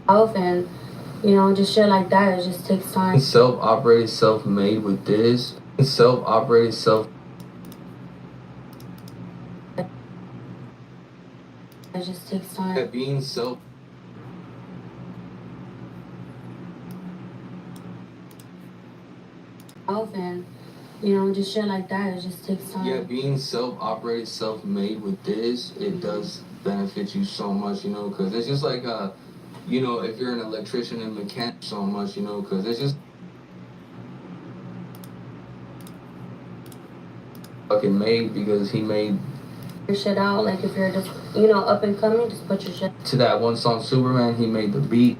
And just shit like that. It just takes time. Self-operated, self-made with this. Self-operated, self. It just takes time. Being self. And just shit like that. It just takes time. Yeah, being self-operated, self-made with this, it does benefit you so much, because it's just like if you're an electrician and mechanic so much, because it's just fucking made because he made your shit out. Like if you're just up and coming, just put your shit to that one song Superman. He made the beat.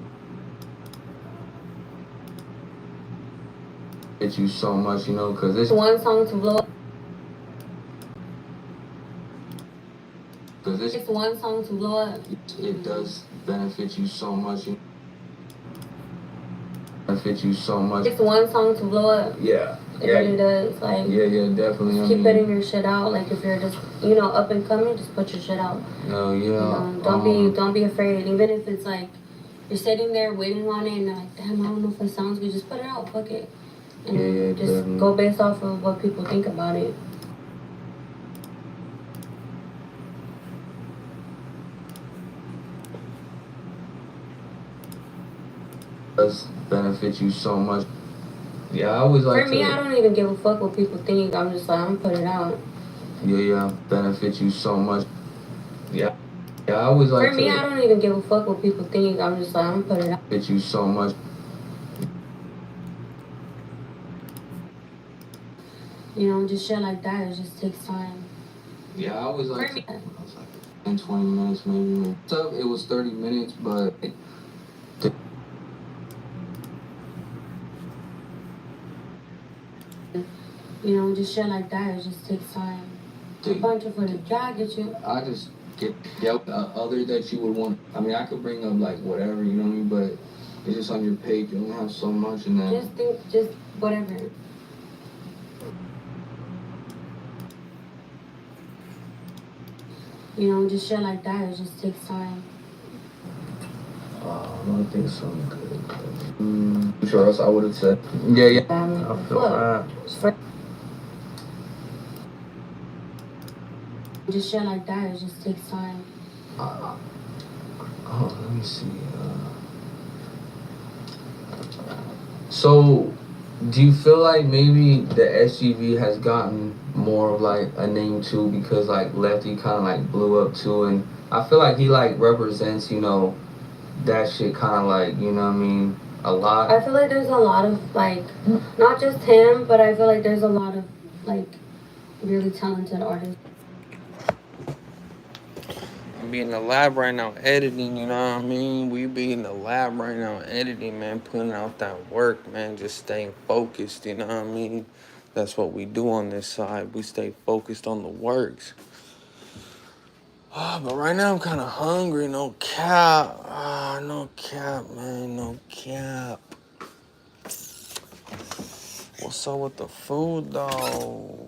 It's you so much, because it's one song to blow up. It's one song to blow up. It does benefit you so much. Benefit you so much. It's one song to blow up. Yeah. It really does. Like yeah, definitely. Just keep putting your shit out. Like if you're just up and coming, just put your shit out. Oh yeah. Don't be afraid. Even if it's like you're sitting there waiting on it and you're like, damn, I don't know if it sounds good. Just put it out. Fuck it. And just definitely. Go based off of what people think about it. Does benefit you so much. Yeah, I always like for me, I don't even give a fuck what people think. I'm just like, I'm gonna put it out. Yeah, benefit you so much. Yeah, I always like for me, I don't even give a fuck what people think. I'm just like, I'm gonna put it out. Benefit you so much. Just shit like that. It just takes time. Yeah, I always like to. In 20 minutes maybe. So it was 30 minutes, but. Just shit like that. It just takes time. A bunch of footage. I get you. I just get other that you would want. I mean, I could bring up like whatever, you know what I mean, but it's just on your page. You only have so much, and then just whatever. Just shit like that. It just takes time. I think something good. Sure else I would have said. Yeah. I feel that. Just shit like that. It just takes time. Let me see. So, do you feel like maybe the SGV has gotten more of like a name too because like Lefty kind of like blew up too, and I feel like he like represents that shit kind of like what I mean a lot. I feel like there's a lot of like not just him, but I feel like there's a lot of like really talented artists. Be in the lab right now editing, you know what I mean? We be in the lab right now editing, man, putting out that work, man, just staying focused, you know what I mean? That's what we do on this side. We stay focused on the works. But right now I'm kind of hungry, no cap. No cap, man, no cap. What's up with the food, though?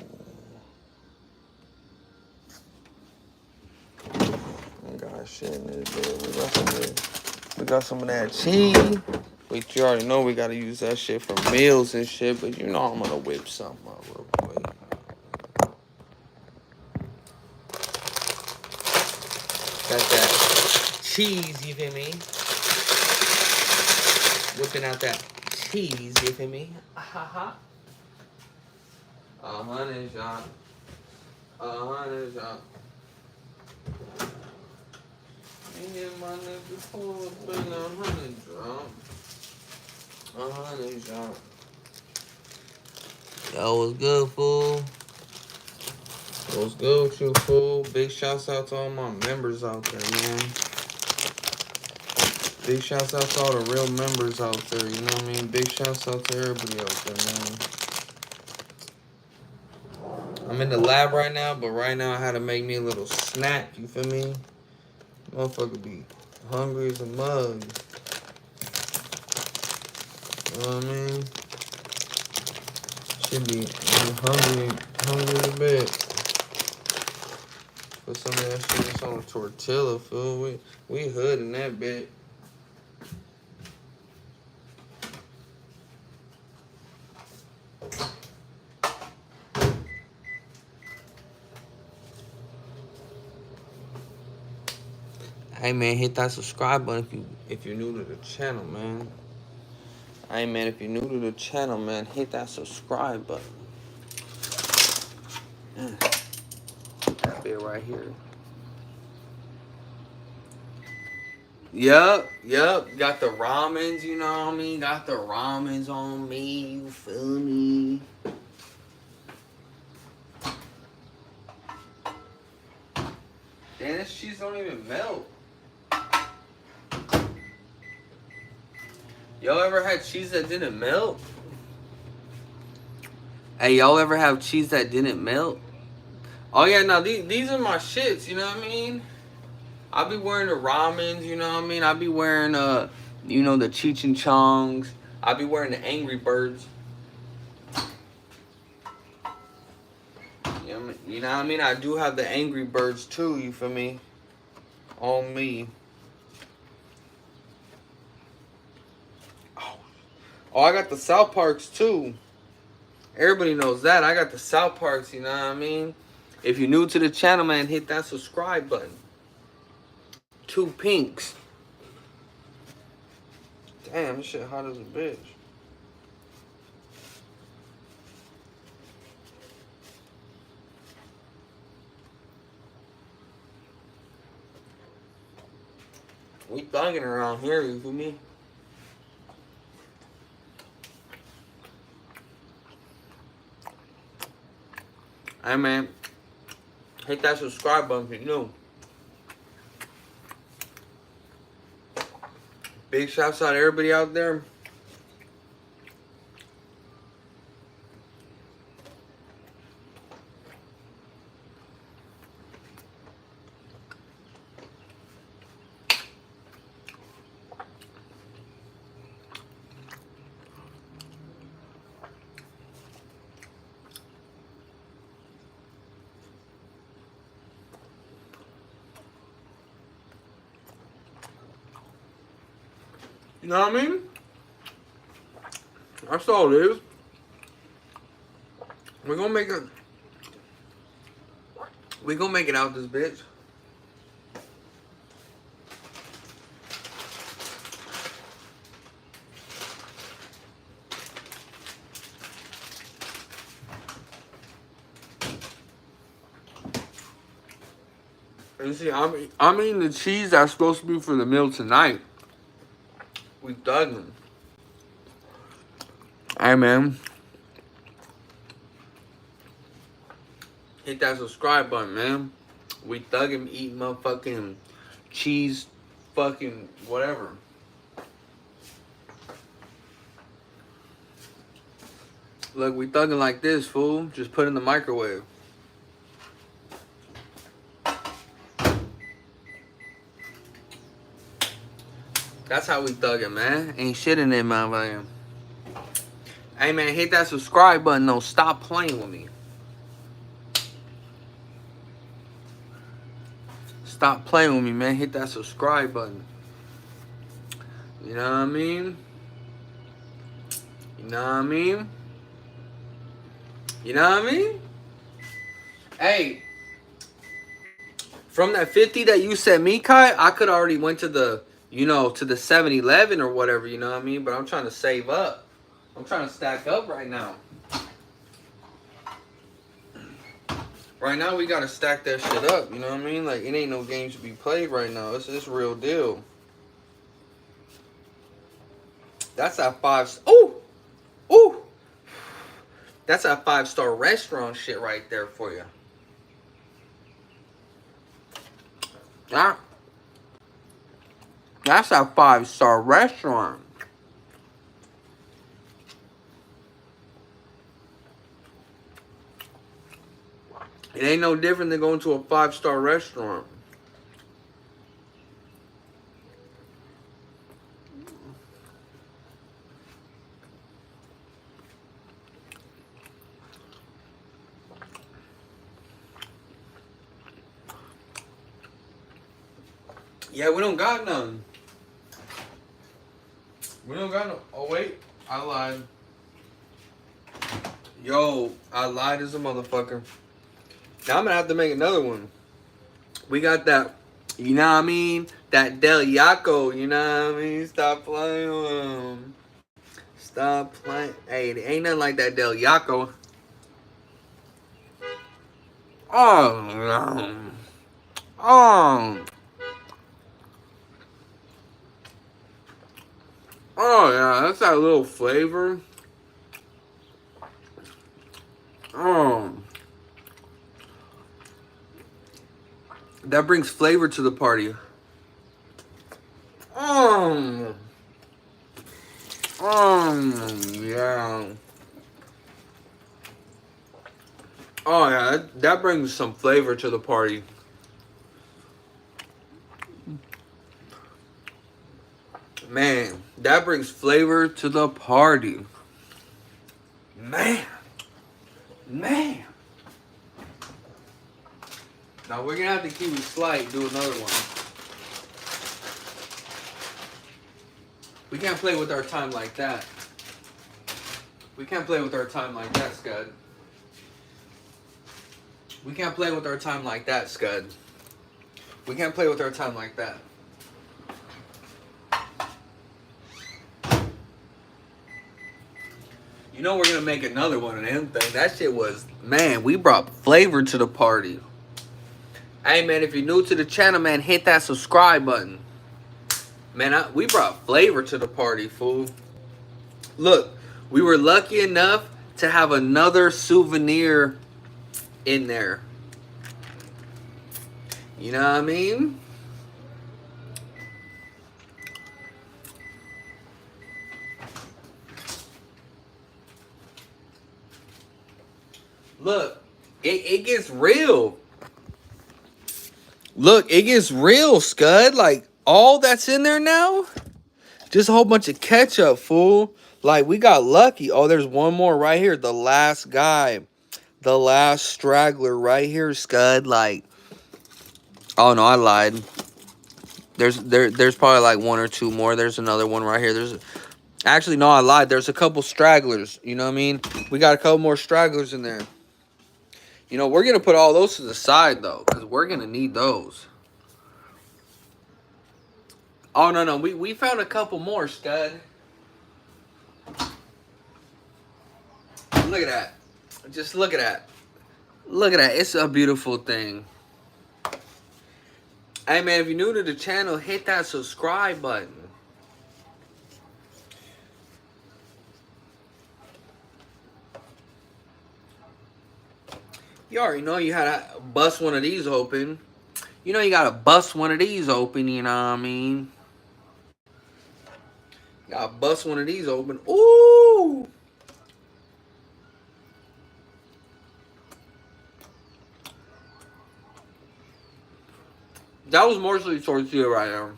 Got shit in this bit. We got some of that cheese. But you already know we gotta use that shit for meals and shit. But I'm gonna whip something up real quick. Got that cheese, you feel me? Whipping out that cheese, you feel me? Ha. 100 shot. 100 shot. Yeah, my nigga, pull up in 100 drop. 100 drop. Yo, what's good, fool? What's good with you, fool? Big shouts out to all my members out there, man. Big shouts out to all the real members out there, you know what I mean? Big shouts out to everybody out there, man. I'm in the lab right now, but right now I had to make me a little snack, you feel me? Motherfucker be hungry as a mug. You know what I mean? Should be hungry a bit. Put some of that shit on a tortilla, fool. We hood in that bit. Hey man, hit that subscribe button if you're new to the channel, man. Hey man, if you're new to the channel, man, hit that subscribe button. That bit right here. Yup. Got the ramens, you know what I mean? Got the ramens on me, you feel me? Damn, this cheese don't even melt. Y'all ever had cheese that didn't melt? Hey, y'all ever have cheese that didn't melt? Oh yeah, now these are my shits, you know what I mean? I be wearing the ramens, you know what I mean? I be wearing you know, the Cheech and Chongs. I be wearing the Angry Birds. You know what I mean? I do have the Angry Birds too, you feel me? On me. Oh, I got the South Parks too. Everybody knows that. I got the South Parks, you know what I mean? If you're new to the channel, man, hit that subscribe button. 2 pinks. Damn, this shit hot as a bitch. We thugging around here, you feel me? Hey man, hit that subscribe button if you're new. Big shouts out to everybody out there. You know what I mean? That's all it is. We're gonna make it out this bitch. And see, I'm eating the cheese that's supposed to be for the meal tonight. We thugging. Hey man, hit that subscribe button, man. We thugging, eating motherfucking cheese, fucking whatever. Look, we thugging like this, fool. Just put in the microwave. That's how we thugging, man. Ain't shit in there, motherfucker. Hey man, hit that subscribe button though. Stop playing with me. Stop playing with me, man. Hit that subscribe button. You know what I mean? You know what I mean? You know what I mean? Hey, from that 50 that you sent me, Kai, I could already went to the, you know, to the 7-Eleven or whatever, you know what I mean? But I'm trying to save up. I'm trying to stack up right now. Right now, we got to stack that shit up, you know what I mean? Like, it ain't no games to be played right now. It's real deal. That's that 5... Ooh! Ooh! That's that 5-star restaurant shit right there for you. That's a 5-star restaurant. It ain't no different than going to a 5-star restaurant. Yeah, we don't got none. We don't got no. Oh wait, I lied. Yo, I lied as a motherfucker. Now I'm gonna have to make another one. We got that You know what I mean? That Del Yaco, you know what I mean? Stop playing with him. Stop playing. Hey, there ain't nothing like that Del Yaco. Oh, oh, oh yeah, that's that little flavor. Oh, that brings flavor to the party. Oh, yeah. Oh yeah, that brings some flavor to the party. Man, that brings flavor to the party. Man. Man. Now we're gonna have to keep it slight, do another one. We can't play with our time like that. We can't play with our time like that, Scud. We can't play with our time like that, Scud. We can't play with our time like that. You know we're gonna make another one of them things. That shit was, man, we brought flavor to the party. Hey man, if you're new to the channel, man, hit that subscribe button. Man, we brought flavor to the party, fool. Look, we were lucky enough to have another souvenir in there. You know what I mean? Look, it gets real. Look, it gets real, Scud. Like, all that's in there now, just a whole bunch of ketchup, fool. Like, we got lucky. Oh, there's one more right here. The last guy. The last straggler right here, Scud. Like, oh, no, I lied. There's probably like one or two more. There's another one right here. Actually, no, I lied. There's a couple stragglers. You know what I mean? We got a couple more stragglers in there. You know, we're going to put all those to the side, though, because we're going to need those. Oh, no. We found a couple more, Scud. Look at that. Just look at that. Look at that. It's a beautiful thing. Hey, man, if you're new to the channel, hit that subscribe button. You already know you had to bust one of these open. You know you got to bust one of these open, you know what I mean? You got to bust one of these open. Ooh! That was mostly tortilla right there.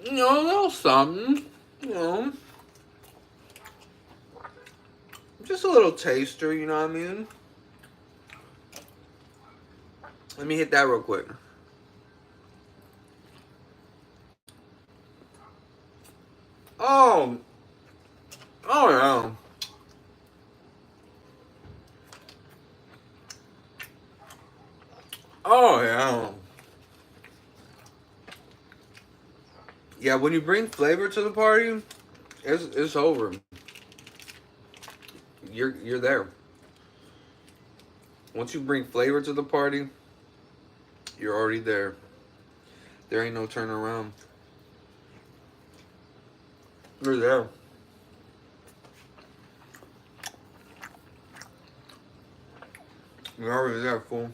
You know, a little something. You know. Just a little taster, you know what I mean? Let me hit that real quick. Oh. Oh, yeah. Oh, yeah. Yeah, when you bring flavor to the party, it's over. You're there. Once you bring flavor to the party, you're already there. There ain't no turning around. You're there. You're already there, fool.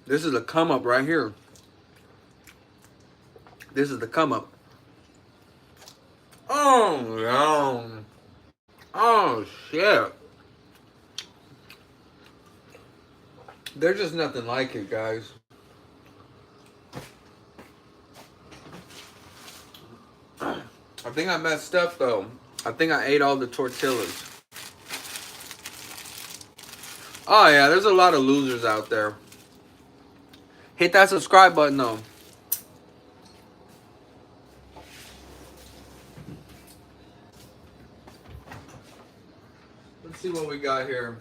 This is a come up right here. This is the come up. Oh, no. Oh, shit. There's just nothing like it, guys. I think I messed up, though. I think I ate all the tortillas. Oh, yeah, there's a lot of losers out there. Hit that subscribe button, though. Let's see what we got here.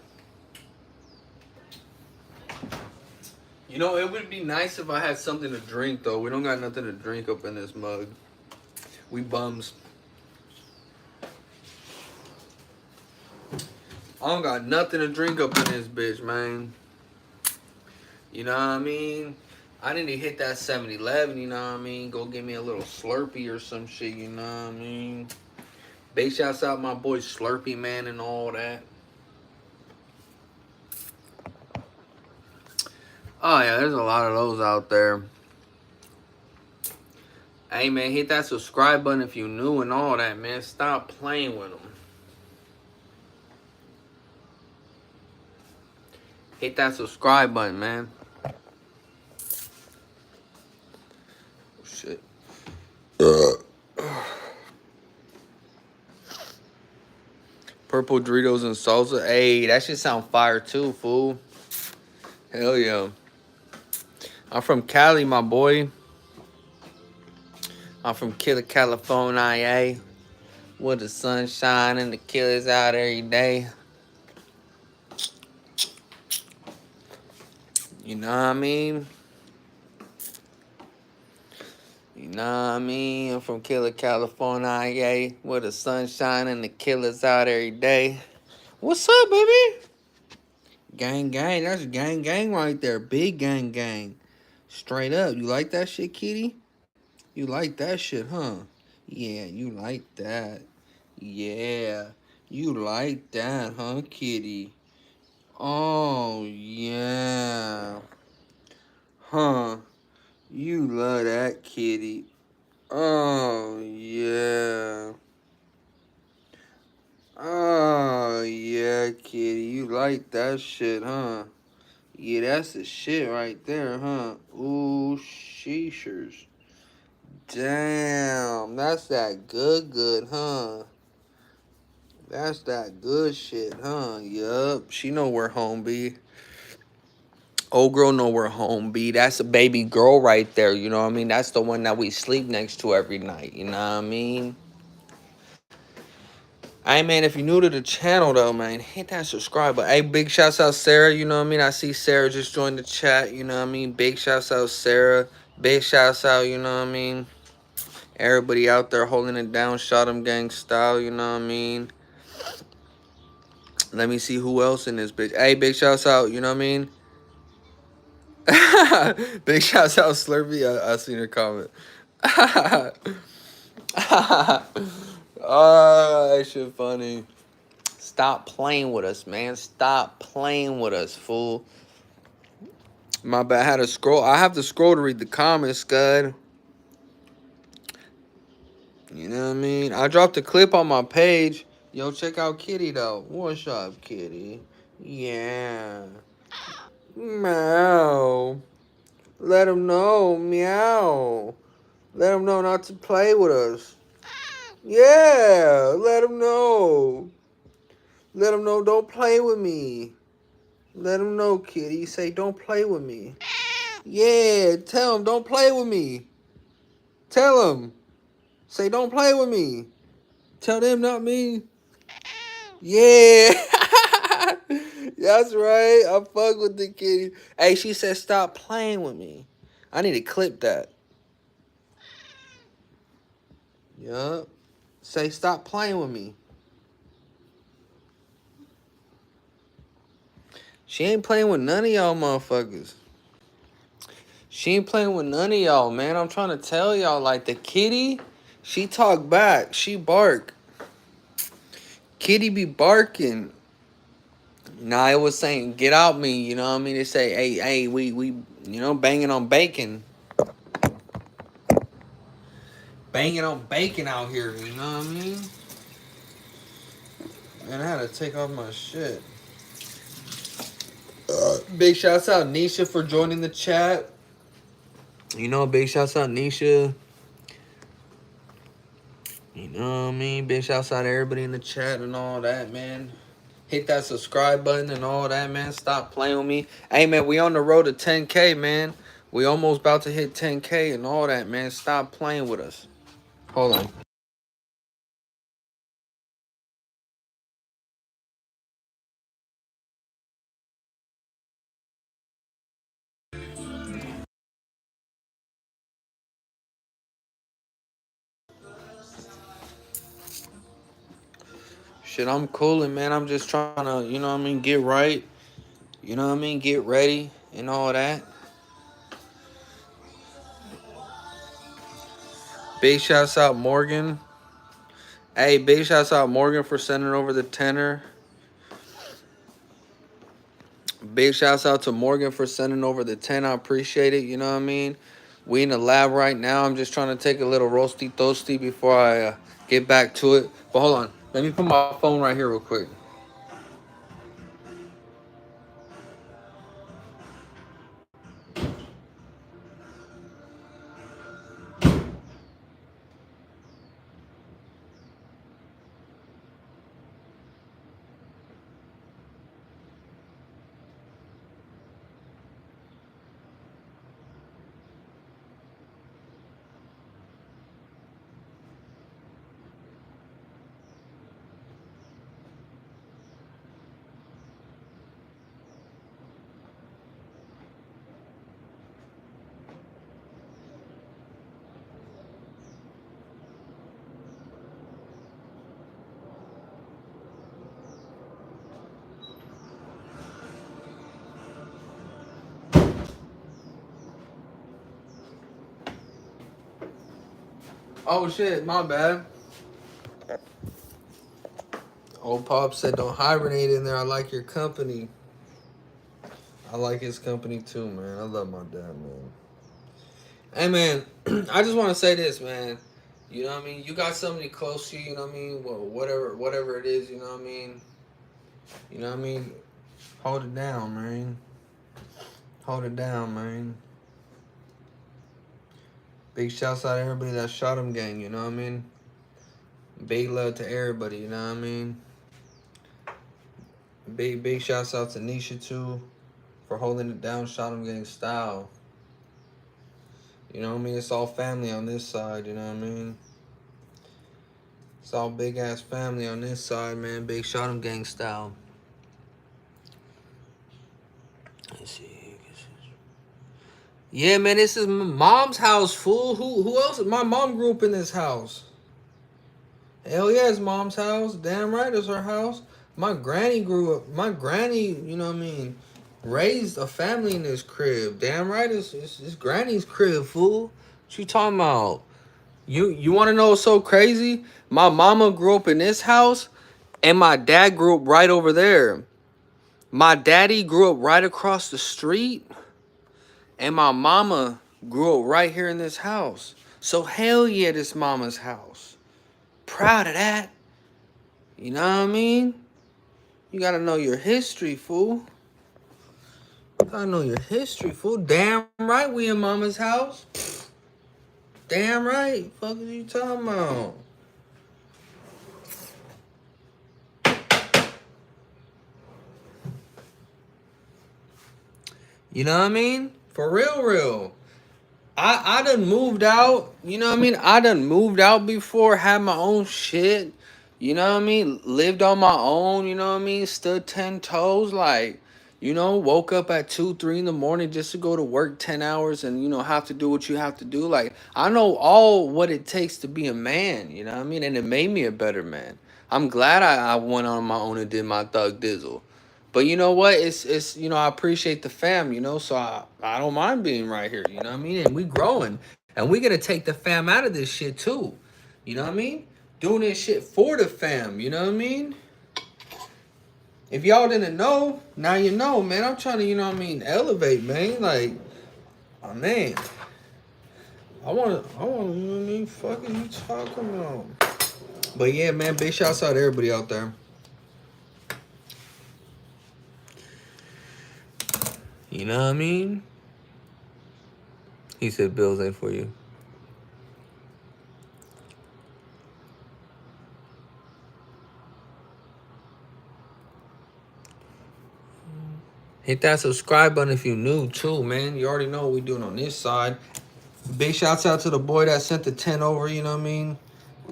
You know, it would be nice if I had something to drink, though. We don't got nothing to drink up in this mug. We bums. I don't got nothing to drink up in this bitch, man. You know what I mean? I need to hit that 7-Eleven, you know what I mean? Go get me a little Slurpee or some shit, you know what I mean? Big shouts out my boy Slurpee, man, and all that. Oh, yeah, there's a lot of those out there. Hey, man, hit that subscribe button if you new and all that, man. Stop playing with them. Hit that subscribe button, man. Oh, shit. Purple Doritos and salsa. Hey, that shit sound fire too, fool. Hell yeah. I'm from Cali, my boy. I'm from Killer, California. With the sunshine and the killers out every day. You know what I mean? You know what I mean? I'm from Killer, California. With the sunshine and the killers out every day. What's up, baby? Gang, gang. That's gang, gang right there. Big gang, gang. Straight up. You like that shit, kitty? You like that shit, huh? Yeah, you like that. Yeah. You like that, huh, kitty? Oh, yeah. Huh. You love that, kitty. Oh, yeah. Oh, yeah, kitty. You like that shit, huh? Yeah, that's the shit right there, huh? Ooh, sheeshers. Damn, that's that good, huh? That's that good shit, huh? Yup. She know where home be. Old girl know where home be. That's a baby girl right there, you know what I mean? That's the one that we sleep next to every night, you know what I mean? Hey, man, if you're new to the channel, though, man, hit that subscribe button. Hey, big shouts out Sarah, you know what I mean? I see Sarah just joined the chat, you know what I mean? Big shouts out Sarah. Big shouts out, you know what I mean? Everybody out there holding it down, SHOTEM gang style, you know what I mean? Let me see who else in this bitch. Hey, big shouts out, you know what I mean? Big shouts out Slurpee. I seen her comment. Oh, that shit funny. Stop playing with us, man. Stop playing with us, fool. My bad. I had to scroll. I have to scroll to read the comments, Scud. You know what I mean? I dropped a clip on my page. Yo, check out Kitty, though. What's up, Kitty? Yeah. Meow. Let him know. Meow. Let him know not to play with us. Yeah. Let him know. Let him know don't play with me. Let him know, Kitty. Say don't play with me. Yeah. Tell him don't play with me. Tell him. Say don't play with me. Tell them, not me. Yeah. That's right. I fuck with the kitty. Hey, she said stop playing with me. I need to clip that. Yup. Say stop playing with me. She ain't playing with none of y'all motherfuckers. She ain't playing with none of y'all, man. I'm trying to tell y'all, like, the kitty, she talk back. She bark. Kitty be barking. Nah, it was saying, get out me, you know what I mean? They say, hey, we, you know, banging on bacon. Banging on bacon out here, you know what I mean? Man, I had to take off my shit. Big shouts out Nisha for joining the chat. You know, big shouts out Nisha. You know what I mean? Big shouts out everybody in the chat and all that, man. Hit that subscribe button and all that, man. Stop playing with me. Hey, man, we on the road to 10K, man. We almost about to hit 10K and all that, man. Stop playing with us. Hold on. Shit, I'm cooling, man. I'm just trying to, you know what I mean, get right. You know what I mean? Get ready and all that. Big shouts out Morgan. Hey, big shouts out Morgan for sending over the tenner. Big shouts out to Morgan for sending over the 10. I appreciate it. You know what I mean? We in the lab right now. I'm just trying to take a little roasty toasty before I get back to it. But hold on. Let me put my phone right here real quick. Oh, shit. My bad. Old Pop said, don't hibernate in there. I like your company. I like his company too, man. I love my dad, man. Hey, man. I just want to say this, man. You know what I mean? You got somebody close to you, you know what I mean? Well, whatever it is, you know what I mean? You know what I mean? Hold it down, man. Hold it down, man. Big shouts out to everybody that shot him gang, you know what I mean? Big love to everybody, you know what I mean? Big shouts out to Nisha too for holding it down, shot him gang style. You know what I mean? It's all family on this side, you know what I mean? It's all big ass family on this side, man. Big shot him gang style. Let's see. Yeah, man, this is my mom's house, fool. Who else? My mom grew up in this house. Hell yeah, it's mom's house. Damn right, it's her house. My granny grew up. My granny, you know what I mean, raised a family in this crib. Damn right, it's granny's crib, fool. What you talking about? You want to know what's so crazy? My mama grew up in this house, and my dad grew up right over there. My daddy grew up right across the street, and my mama grew up right here in this house. So hell yeah, this mama's house. Proud of that. You know what I mean? You gotta know your history, fool. You gotta know your history, fool. Damn right we in mama's house. Damn right. Fuck is you talking about? You know what I mean? For real. I done moved out. You know what I mean? I done moved out before, had my own shit. You know what I mean? Lived on my own, you know what I mean? Stood 10 toes, like, you know, woke up at 2, 3 in the morning just to go to work 10 hours and, you know, have to do what you have to do. Like, I know all what it takes to be a man, you know what I mean? And it made me a better man. I'm glad I went on my own and did my thug dizzle. But you know what? It's you know, I appreciate the fam, you know, so I don't mind being right here, you know what I mean? And we growing. And we gonna take the fam out of this shit too. You know what I mean? Doing this shit for the fam, you know what I mean? If y'all didn't know, now you know, man. I'm trying to, you know what I mean, elevate, man. Like, oh man. I wanna, you know what I mean? Fuck are you talking about? But yeah, man, big shouts out to everybody out there. You know what I mean? He said bills ain't for you. Hit that subscribe button if you new too, man. You already know what we doing on this side. Big shouts out to the boy that sent the 10 over, you know what I mean?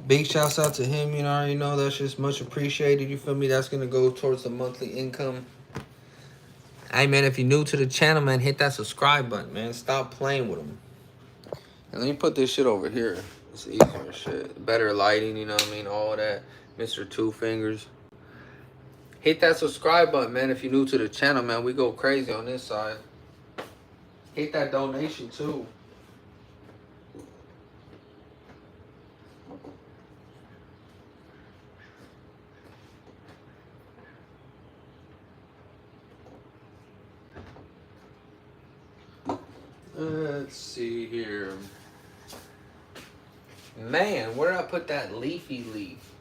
Big shouts out to him, you know, I already know that's just much appreciated. You feel me? That's gonna go towards the monthly income. Hey man, if you're new to the channel, man, hit that subscribe button, man. Stop playing with them. And let me put this shit over here. It's easier shit. Better lighting, you know what I mean? All that. Mr. Two Fingers. Hit that subscribe button, man, if you're new to the channel, man. We go crazy on this side. Hit that donation, too. Let's see here. Man, where did I put that leafy leaf?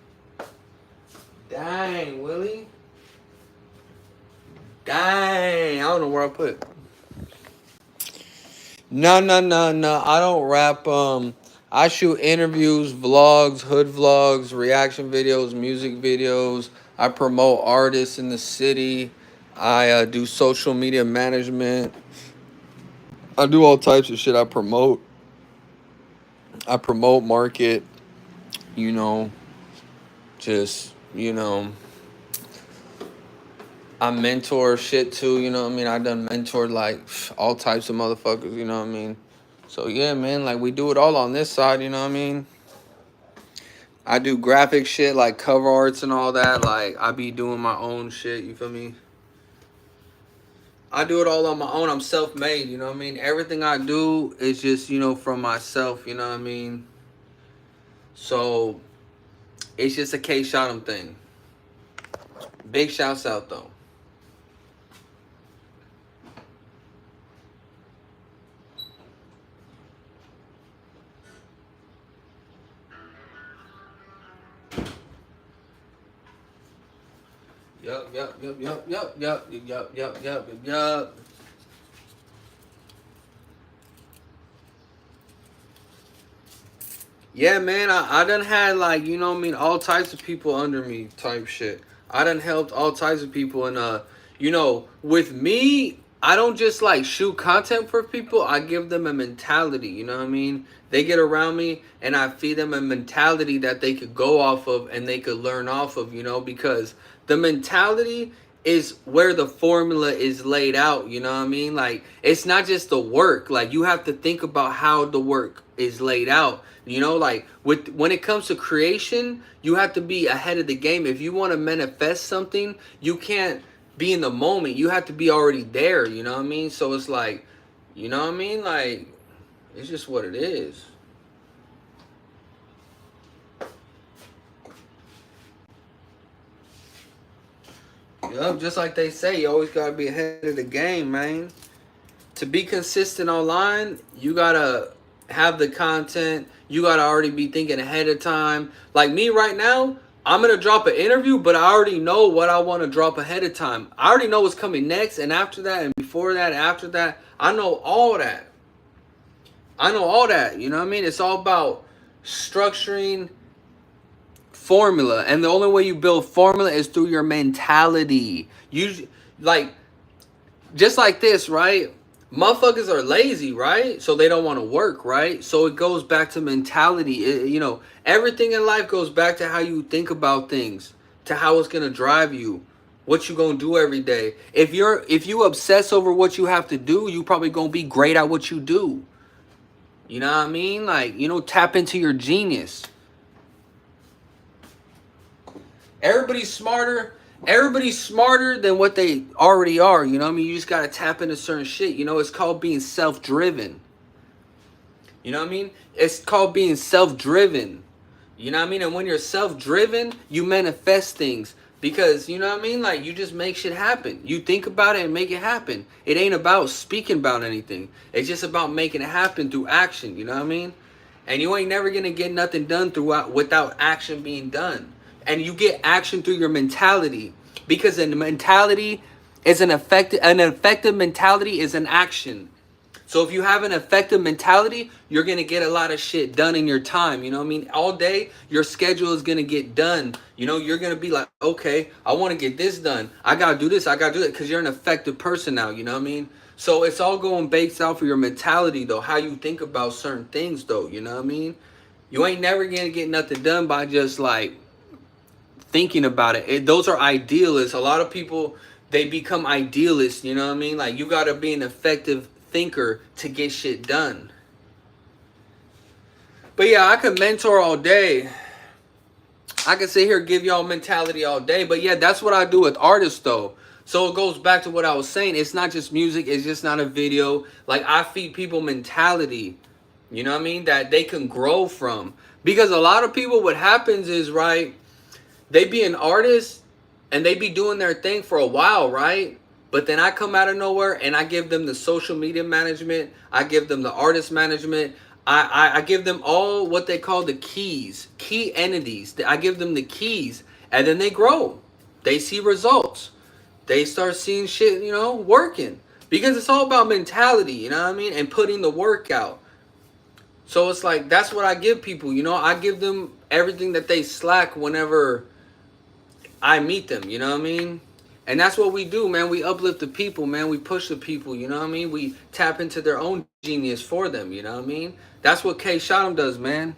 Dang, Willie. Dang, I don't know where I put it. No. I don't rap. I shoot interviews, vlogs, hood vlogs, reaction videos, music videos. I promote artists in the city. I do social media management. I do all types of shit. I promote, market, you know, just, I mentor shit too, you know what I mean? I done mentored like all types of motherfuckers, you know what I mean? So yeah, man, like we do it all on this side, you know what I mean? I do graphic shit like cover arts and all that. Like I be doing my own shit, you feel me? I do it all on my own. I'm self-made, you know what I mean? Everything I do is just, from myself, you know what I mean? So it's just a KSHOTEM thing. Big shouts out though. Yup. Yeah, man, I done had like, all types of people under me type shit. I done helped all types of people and with me, I don't just like shoot content for people. I give them a mentality, you know what I mean? They get around me and I feed them a mentality that they could go off of and they could learn off of, because the mentality is where the formula is laid out, you know what I mean? Like it's not just the work. Like you have to think about how the work is laid out. Like when it comes to creation, you have to be ahead of the game. If you want to manifest something, you can't be in the moment. You have to be already there, you know what I mean? So it's like, you know what I mean? Like it's just what it is. Yup, just like they say, you always gotta be ahead of the game, man. To be consistent online, you gotta have the content. You gotta already be thinking ahead of time. Like me right now, I'm gonna drop an interview, but I already know what I want to drop ahead of time. I already know what's coming next, and after that, and before that, after that. I know all that. You know what I mean? It's all about structuring formula, and the only way you build formula is through your mentality. You like just like this, right? Motherfuckers are lazy, right? So they don't want to work, right? So it goes back to mentality. Everything in life goes back to how you think about things, to how it's gonna drive you, what you gonna do every day. If you obsess over what you have to do, you probably gonna be great at what you do. You know what I mean? Like, tap into your genius. Everybody's smarter than what they already are, you know what I mean? You just got to tap into certain shit. It's called being self-driven. You know what I mean? It's called being self-driven. You know what I mean? And when you're self-driven, you manifest things. Because, you know what I mean? Like, you just make shit happen. You think about it and make it happen. It ain't about speaking about anything. It's just about making it happen through action, you know what I mean? And you ain't never going to get nothing done without action being done. And you get action through your mentality, because a mentality is an effective mentality is an action. So if you have an effective mentality, you're going to get a lot of shit done in your time. You know what I mean? All day, your schedule is going to get done. You're going to be like, okay, I want to get this done. I got to do this. I got to do that, because you're an effective person now. You know what I mean? So it's all going based off of your mentality, though, how you think about certain things, though. You know what I mean? You ain't never going to get nothing done by just like thinking about it. Those are idealists. A lot of people, they become idealists, you know what I mean? Like, you got to be an effective thinker to get shit done. But yeah, I could mentor all day. I can sit here and give y'all mentality all day, but yeah, that's what I do with artists though. So it goes back to what I was saying. It's not just music. It's just not a video. Like I feed people mentality, you know what I mean, that they can grow from. Because a lot of people, what happens is, right, they be an artist and they be doing their thing for a while, right? But then I come out of nowhere and I give them the social media management. I give them the artist management. I give them all what they call the keys, key entities. I give them the keys and then they grow. They see results. They start seeing shit, you know, working. Because it's all about mentality, you know what I mean? And putting the work out. So it's like, that's what I give people, you know? I give them everything that they slack whenever I meet them, you know what I mean? And that's what we do, man. We uplift the people, man. We push the people, you know what I mean? We tap into their own genius for them, you know what I mean? That's what KSHOTEM does, man.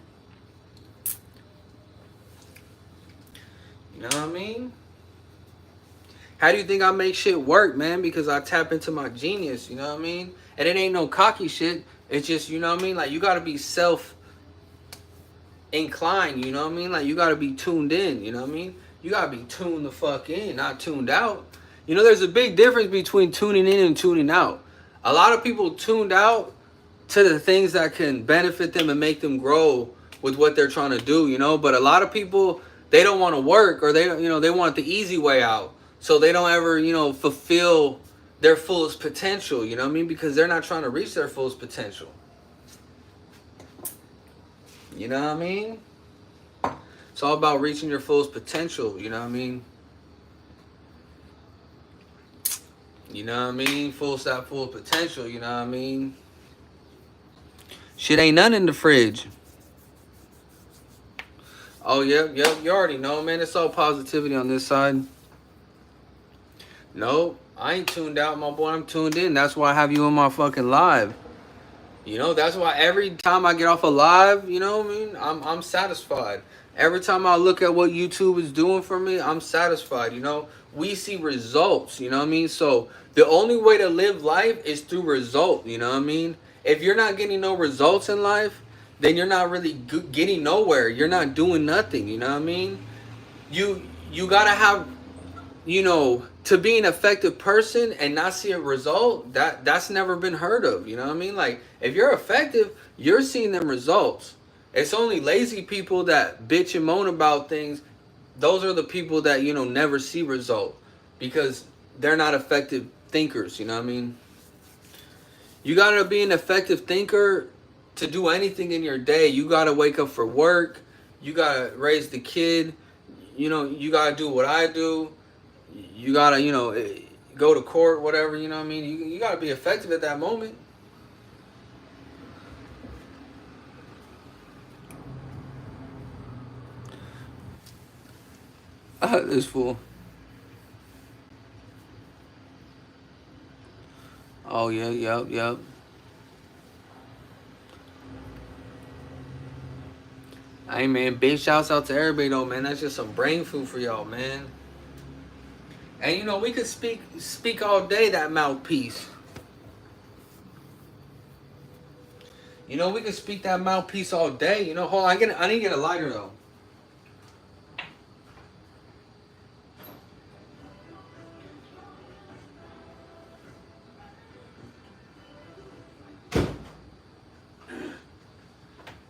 You know what I mean? How do you think I make shit work, man? Because I tap into my genius, you know what I mean? And it ain't no cocky shit. It's just, you know what I mean? Like, you gotta be self-inclined, you know what I mean? Like, you gotta be tuned in, you know what I mean? You gotta be tuned the fuck in, not tuned out. You know, there's a big difference between tuning in and tuning out. A lot of people tuned out to the things that can benefit them and make them grow with what they're trying to do, you know? But a lot of people, they don't want to work, or they, you know, they want the easy way out. So they don't ever, you know, fulfill their fullest potential, you know what I mean? Because they're not trying to reach their fullest potential. You know what I mean? It's all about reaching your fullest potential, you know what I mean? You know what I mean? Full potential, you know what I mean? Shit ain't none in the fridge. Oh, yep. You already know, man. It's all positivity on this side. Nope. I ain't tuned out, my boy. I'm tuned in. That's why I have you on my fucking live. You know, that's why every time I get off a live, you know what I mean? I'm satisfied. Every time I look at what YouTube is doing for me, I'm satisfied, you know? We see results, you know what I mean? So the only way to live life is through result, you know what I mean? If you're not getting no results in life, then you're not really getting nowhere. You're not doing nothing, you know what I mean? You gotta have, you know, to be an effective person and not see a result, that's never been heard of, you know what I mean? Like, if you're effective, you're seeing them results. It's only lazy people that bitch and moan about things. Those are the people that, you know, never see result because they're not effective thinkers, you know what I mean? You gotta be an effective thinker to do anything in your day. You gotta wake up for work. You gotta raise the kid. You know, you gotta do what I do. You gotta, you know, go to court, whatever, you know what I mean? You gotta be effective at that moment. This fool. Oh, yeah, yep. Hey, man, big shouts out to everybody, though, man. That's just some brain food for y'all, man. And, you know, we could speak all day, that mouthpiece. You know, we could speak that mouthpiece all day. You know, hold on, I need to get a lighter, though.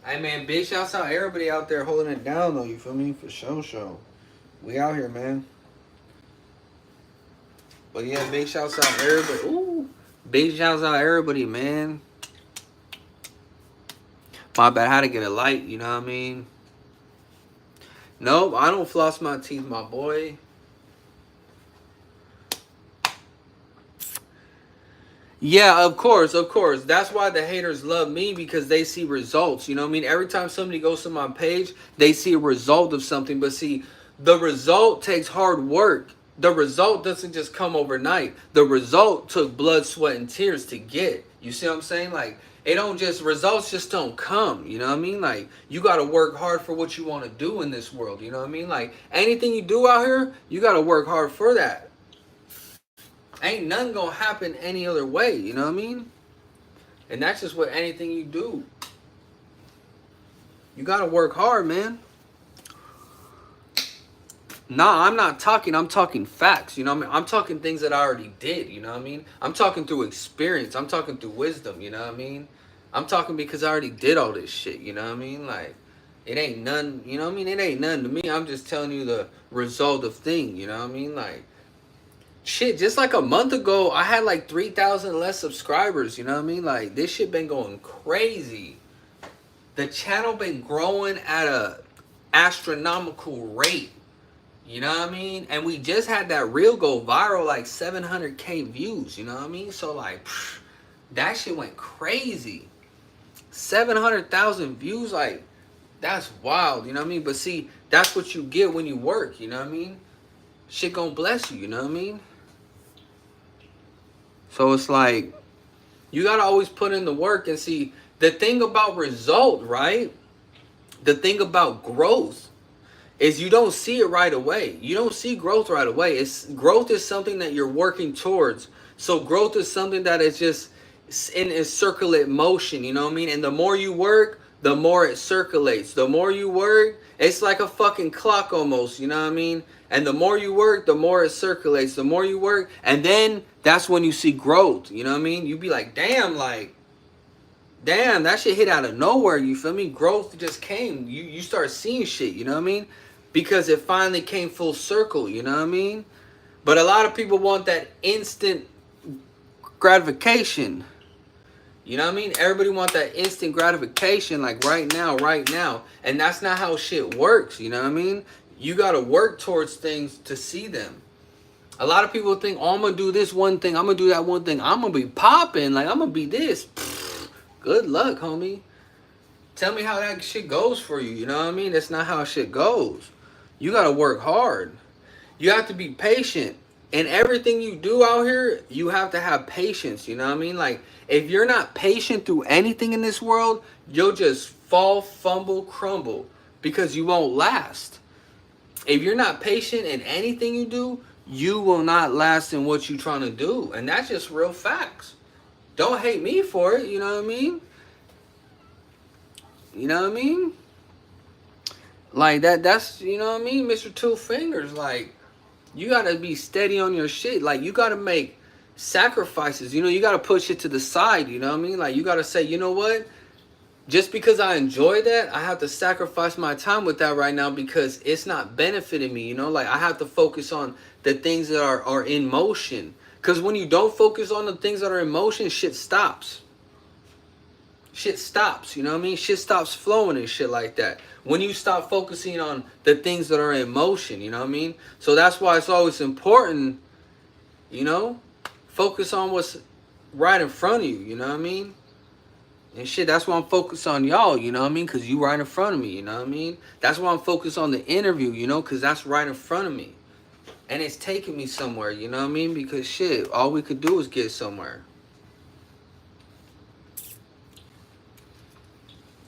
Hey, man, big shouts out everybody out there holding it down, though. You feel me? For show. We out here, man. But yeah, big shouts out everybody. Ooh, big shouts out everybody, man. My bad, I had to get a light, you know what I mean? Nope, I don't floss my teeth, my boy. Yeah, of course. That's why the haters love me, because they see results. You know what I mean? Every time somebody goes to my page, they see a result of something. But see, the result takes hard work. The result doesn't just come overnight. The result took blood, sweat, and tears to get. You see what I'm saying? Like, results just don't come. You know what I mean? Like, you got to work hard for what you want to do in this world. You know what I mean? Like, anything you do out here, you got to work hard for that. Ain't nothing gonna happen any other way, you know what I mean? And that's just what anything you do. You gotta work hard, man. Nah, I'm not talking. I'm talking facts. You know what I mean? I'm talking things that I already did. You know what I mean? I'm talking through experience. I'm talking through wisdom. You know what I mean? I'm talking because I already did all this shit. You know what I mean? Like, it ain't none. You know what I mean? It ain't none to me. I'm just telling you the result of thing. You know what I mean? Like, shit. Just like a month ago, I had like 3,000 less subscribers. You know what I mean? Like, this shit been going crazy. The channel been growing at a astronomical rate. You know what I mean? And we just had that reel go viral, like 700K views. You know what I mean? So like, that shit went crazy. 700,000 views, like, that's wild. You know what I mean? But see, that's what you get when you work. You know what I mean? Shit gonna bless you. You know what I mean? So it's like, you gotta always put in the work. And see, the thing about result, right? The thing about growth is you don't see it right away. You don't see growth right away. Growth is something that you're working towards. So growth is something that is just in a circulate motion, you know what I mean? And the more you work, the more it circulates. The more you work, it's like a fucking clock almost, you know what I mean? And the more you work, the more it circulates. The more you work, and then that's when you see growth, you know what I mean? You be like, damn, that shit hit out of nowhere, you feel me? Growth just came. You start seeing shit, you know what I mean? Because it finally came full circle, you know what I mean? But a lot of people want that instant gratification. You know what I mean? Everybody want that instant gratification, like right now, right now. And that's not how shit works, you know what I mean? You gotta work towards things to see them. A lot of people think, oh, I'm gonna do this one thing, I'm gonna do that one thing, I'm gonna be popping, like I'm gonna be this. Pfft, good luck, homie. Tell me how that shit goes for you, you know what I mean? That's not how shit goes. You gotta work hard. You have to be patient. And everything you do out here, you have to have patience, you know what I mean? Like, if you're not patient through anything in this world, you'll just fall, fumble, crumble, because you won't last. If you're not patient in anything you do, you will not last in what you're trying to do. And that's just real facts. Don't hate me for it, you know what I mean? You know what I mean? Like, that's, you know what I mean? Mr. Two Fingers, like, you gotta be steady on your shit. Like, you gotta make sacrifices. You know, you gotta put shit to the side, you know what I mean? Like, you gotta say, you know what? Just because I enjoy that, I have to sacrifice my time with that right now because it's not benefiting me, you know? Like, I have to focus on the things that are in motion. Because when you don't focus on the things that are in motion, shit stops. Shit stops, you know what I mean? Shit stops flowing and shit like that. When you stop focusing on the things that are in motion, you know what I mean? So that's why it's always important, you know? Focus on what's right in front of you, you know what I mean? And shit, that's why I'm focused on y'all, you know what I mean? Because you right in front of me, you know what I mean? That's why I'm focused on the interview, you know? Because that's right in front of me. And it's taking me somewhere, you know what I mean? Because shit, all we could do is get somewhere.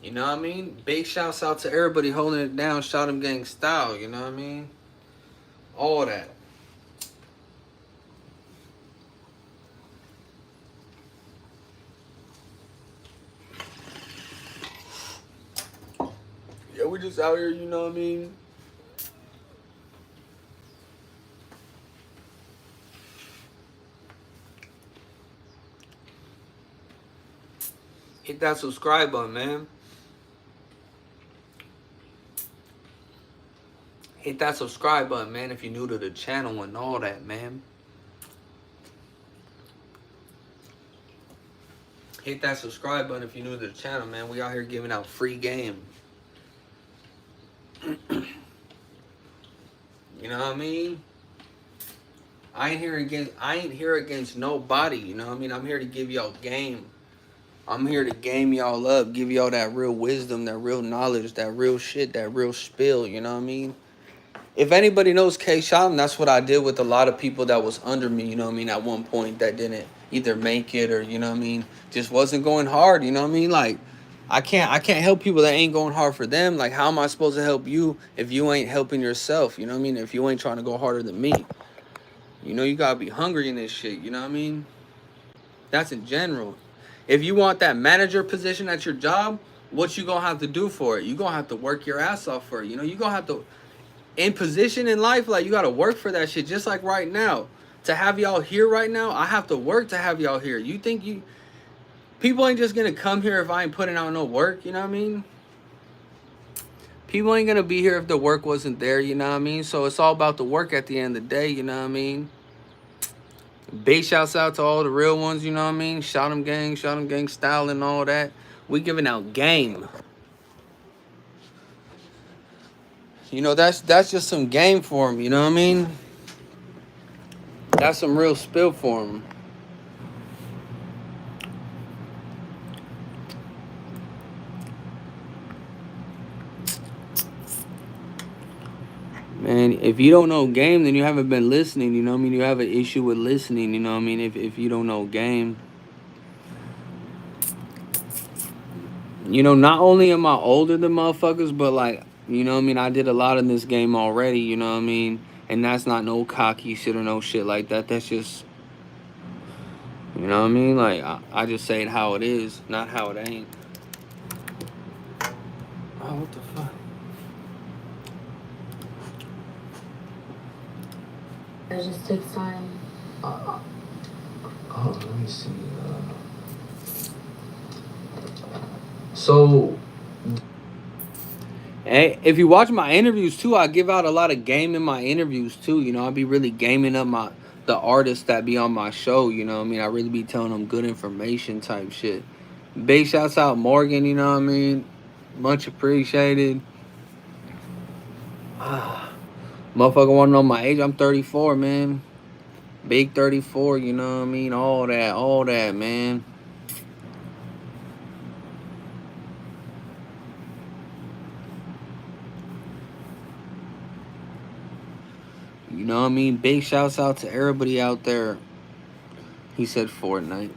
You know what I mean? Big shouts out to everybody holding it down, Shout 'em Gang style, you know what I mean? All that. Yeah, we just out here, you know what I mean? Hit that subscribe button, man. Hit that subscribe button, man, if you're new to the channel and all that, man. Hit that subscribe button if you're new to the channel, man. We out here giving out free game. You know what I mean? I ain't here against nobody, you know what I mean? I'm here to give y'all game. I'm here to game y'all up, give y'all that real wisdom, that real knowledge, that real shit, that real spill, you know what I mean? If anybody knows KSHOTEM, that's what I did with a lot of people that was under me, you know what I mean, at one point that didn't either make it or, you know what I mean, just wasn't going hard, you know what I mean? Like, I can't help people that ain't going hard for them. Like, how am I supposed to help you if you ain't helping yourself, you know what I mean? If you ain't trying to go harder than me. You know, you gotta be hungry in this shit, you know what I mean? That's in general. If you want that manager position at your job, what you gonna have to do for it? You gonna have to work your ass off for it, you know? You gonna have to... in position in life, like you gotta work for that shit. Just like right now, to have y'all here right now, I have to work to have y'all here. You think people ain't just gonna come here if I ain't putting out no work? You know what I mean? People ain't gonna be here if the work wasn't there. You know what I mean? So it's all about the work at the end of the day. You know what I mean? Big shouts out to all the real ones. You know what I mean? Shout 'em gang style and all that. We giving out game. You know, that's just some game for them, you know what I mean? That's some real spill for them. Man, if you don't know game, then you haven't been listening, you know what I mean? You have an issue with listening, you know what I mean? If you don't know game. You know, not only am I older than motherfuckers, but like, you know what I mean? I did a lot in this game already, you know what I mean? And that's not no cocky shit or no shit like that. That's just, you know what I mean? Like, I just say it how it is, not how it ain't. Oh, what the fuck? It just takes time. Oh, let me see. So, hey, if you watch my interviews too, I give out a lot of game in my interviews too. You know, I be really gaming up the artists that be on my show. You know what I mean? I really be telling them good information type shit. Big shouts out Morgan. You know what I mean? Much appreciated. Motherfucker want to know my age? I'm 34, man. Big 34. You know what I mean? All that, man. You know what I mean? Big shouts out to everybody out there. He said Fortnite.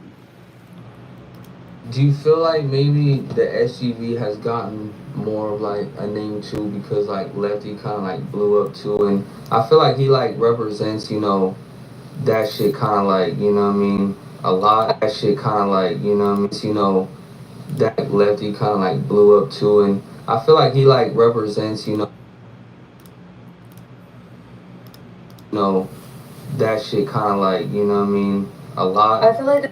do you feel like maybe the SUV has gotten more of like a name too because like Lefty kind of like blew up too, and I feel like he like represents that shit kind of like what I mean a lot. That shit kind of like what I mean that Lefty kind of like blew up too, and I feel like he like represents that shit kind of like what I mean a lot. I feel like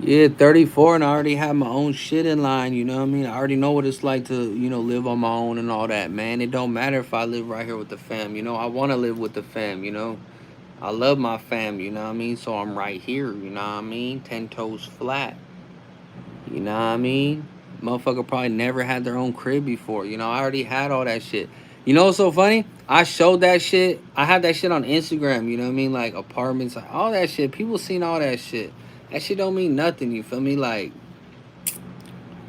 Yeah, 34, and I already have my own shit in line, you know what I mean? I already know what it's like to, live on my own and all that, man. It don't matter if I live right here with the fam, I want to live with the fam, I love my fam, you know what I mean? So I'm right here, you know what I mean? 10 toes flat, you know what I mean? Motherfucker probably never had their own crib before, I already had all that shit. You know what's so funny? I showed that shit. I had that shit on Instagram, you know what I mean? Like apartments, like all that shit. People seen all that shit. That shit don't mean nothing, you feel me? Like,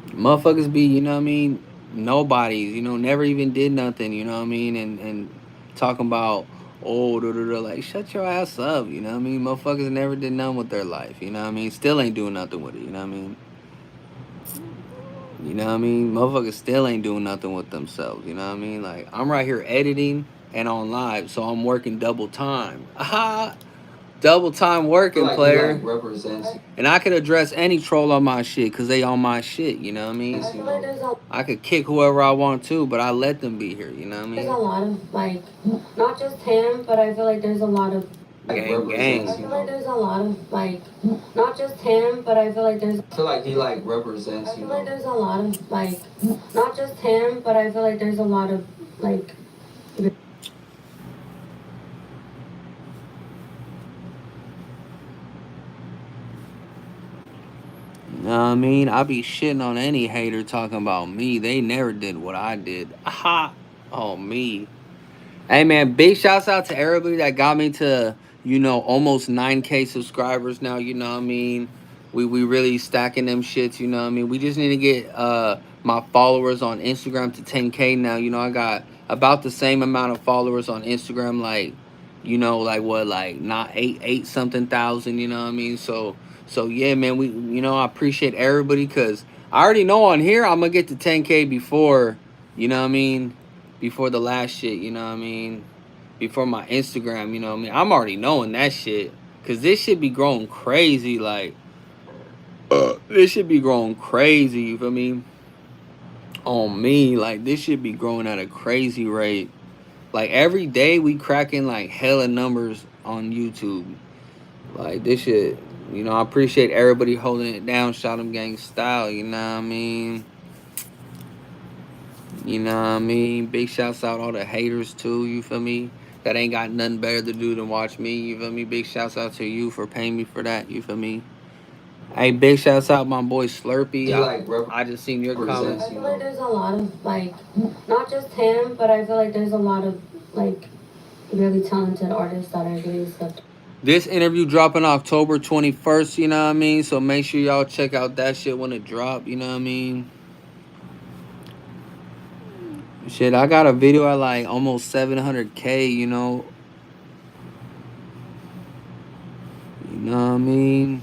motherfuckers be, you know what I mean? Nobodies, never even did nothing, you know what I mean? And talking about, oh, like, shut your ass up, you know what I mean? Motherfuckers never did nothing with their life, you know what I mean? Still ain't doing nothing with it, you know what I mean? You know what I mean? Motherfuckers still ain't doing nothing with themselves, you know what I mean? Like, I'm right here editing and on live, so I'm working double time. Aha! Double time working, Like player. He, like, represents. And I could address any troll on my shit because they on my shit, you know what I mean? I feel like I could kick whoever I want to, but I let them be here, you know what I mean? there's a lot of like, not just him, but I feel like there's a lot of Gang. I feel like there's a lot of like, not just him, but I feel like there's. I feel like he like represents. I feel like there's a lot of like, not just him, but I feel like there's a lot of like. You know what I mean? I be shitting on any hater talking about me. They never did what I did. Aha! Oh, me. Hey, man, big shouts out to everybody that got me to, almost 9K subscribers now, you know what I mean? We really stacking them shits, you know what I mean? We just need to get my followers on Instagram to 10K now. I got about the same amount of followers on Instagram, like, like what, like not eight something thousand, you know what I mean? So yeah, man, I appreciate everybody because I already know on here I'm gonna get to 10K before, you know what I mean? Before the last shit, you know what I mean? before my Instagram, you know what I mean? I'm already knowing that shit. Cause this shit be growing crazy, like this should be growing crazy, you feel me? On me, like this should be growing at a crazy rate. Like every day we cracking like hella numbers on YouTube. Like this shit, you know, I appreciate everybody holding it down, Shot 'em Gang style, you know what I mean? You know what I mean? Big shouts out all the haters too, you feel me? That ain't got nothing better to do than watch me, you feel me? Big shouts out to you for paying me for that, you feel me? Hey, big shouts out my boy Slurpee. He like I just seen your represents, comments. I feel like there's a lot of like, not just him, but I feel like there's a lot of like really talented artists that are getting stepped. This interview dropping October 21st, you know what I mean? So make sure y'all check out that shit when it drop, you know what I mean? Shit, I got a video at like almost 700K, you know? You know what I mean?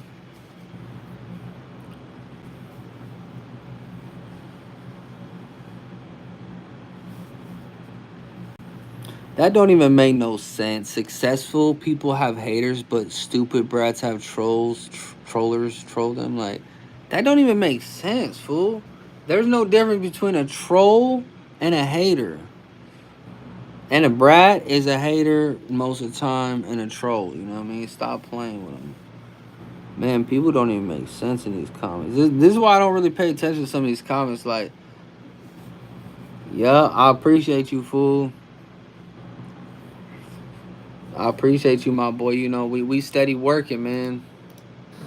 That don't even make no sense. Successful people have haters, but stupid brats have trolls, trollers troll them. Like, that don't even make sense, fool. There's no difference between a troll and a hater. And a brat is a hater most of the time and a troll. You know what I mean? Stop playing with them. Man, people don't even make sense in these comments. This is why I don't really pay attention to some of these comments. Like, yeah, I appreciate you, fool. I appreciate you, my boy. You know, we steady working, man.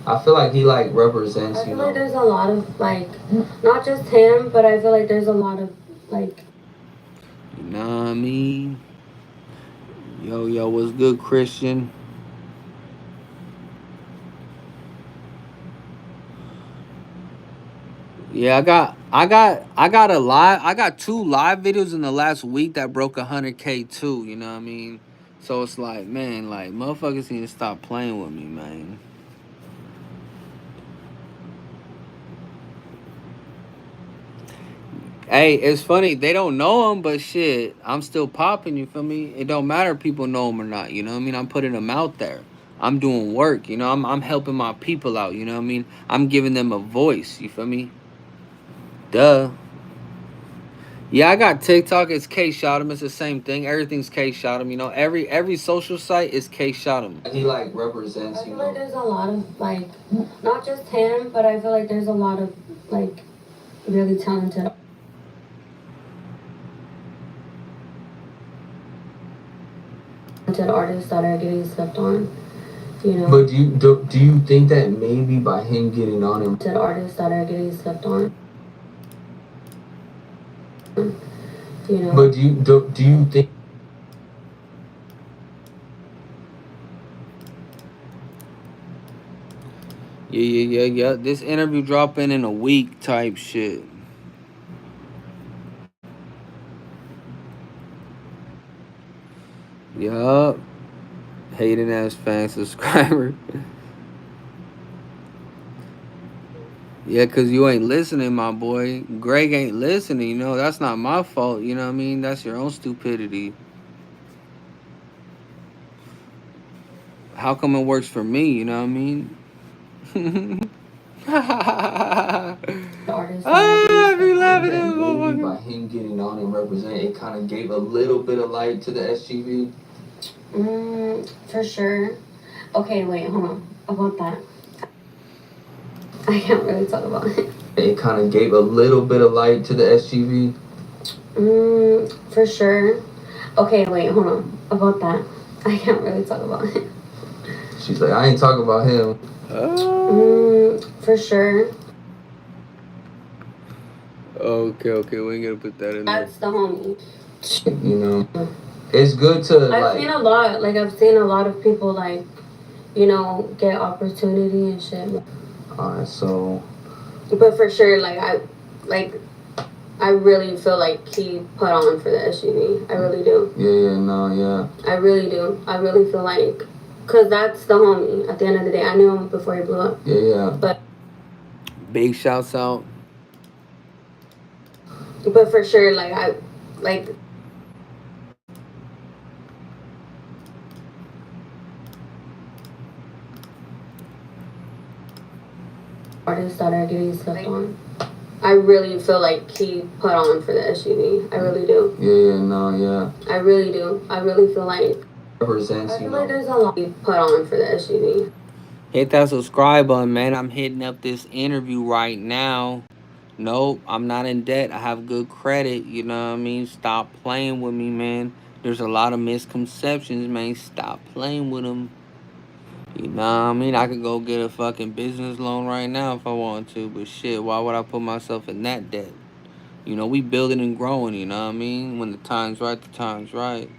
I feel like he like represents, I feel you know. like there's a lot of like, not just him, but I feel like there's a lot of like. You know what I mean? Yo, what's good, Christian? Yeah, I got 2 live videos in the last week that broke 100K too. You know what I mean? So it's like, man, like motherfuckers need to stop playing with me, man. Hey, it's funny they don't know him, but shit, I'm still popping. You feel me? It don't matter if people know him or not. You know what I mean? I'm putting them out there. I'm doing work. You know, I'm helping my people out. You know what I mean? I'm giving them a voice. You feel me? Duh. Yeah, I got TikTok. It's KSHOTEM. It's the same thing. Everything's KSHOTEM. You know, every social site is KSHOTEM. He like represents, I you feel know. like there's a lot of like, not just him, but I feel like there's a lot of like really talented artists that are getting stepped on. You know. But do you think that maybe by him getting on him, artists that are getting stepped on. You know. but do you think? Yeah. This interview dropping in a week type shit. Yup. Hating ass fan subscriber. Yeah, cause you ain't listening, my boy. Greg ain't listening, you know. That's not my fault, you know what I mean? That's your own stupidity. How come it works for me, you know what I mean? I be laughing at Maybe by him getting on and represent, it kind of gave a little bit of light to the SGV. For sure. Okay, wait, hold on. About that. I can't really talk about it. It kind of gave a little bit of light to the SGV. For sure. Okay, wait, hold on. About that. I can't really talk about it. She's like, I ain't talking about him. For sure. Okay, we ain't gonna put that in there. That's the homie. You know, it's good to I've seen a lot. Like I've seen a lot of people like, you know, get opportunity and shit. Alright, so. But for sure, I really feel like he put on for the SUV. I really do. Yeah. I really do. I really feel like, cause that's the homie. At the end of the day, I knew him before he blew up. Yeah. But big shouts out. But for sure, artists that are getting slept on. I really feel like he put on for the SUV. I really do. I really do. I really feel like Represents, I feel like there's a lot he put on for the SUV. Hit that subscribe button, man. I'm hitting up this interview right now. Nope, I'm not in debt. I have good credit. You know what I mean? Stop playing with me, man. There's a lot of misconceptions, man. Stop playing with them. You know what I mean? I could go get a fucking business loan right now if I want to, but shit, why would I put myself in that debt? You know, we building and growing, you know what I mean? When the time's right, the time's right.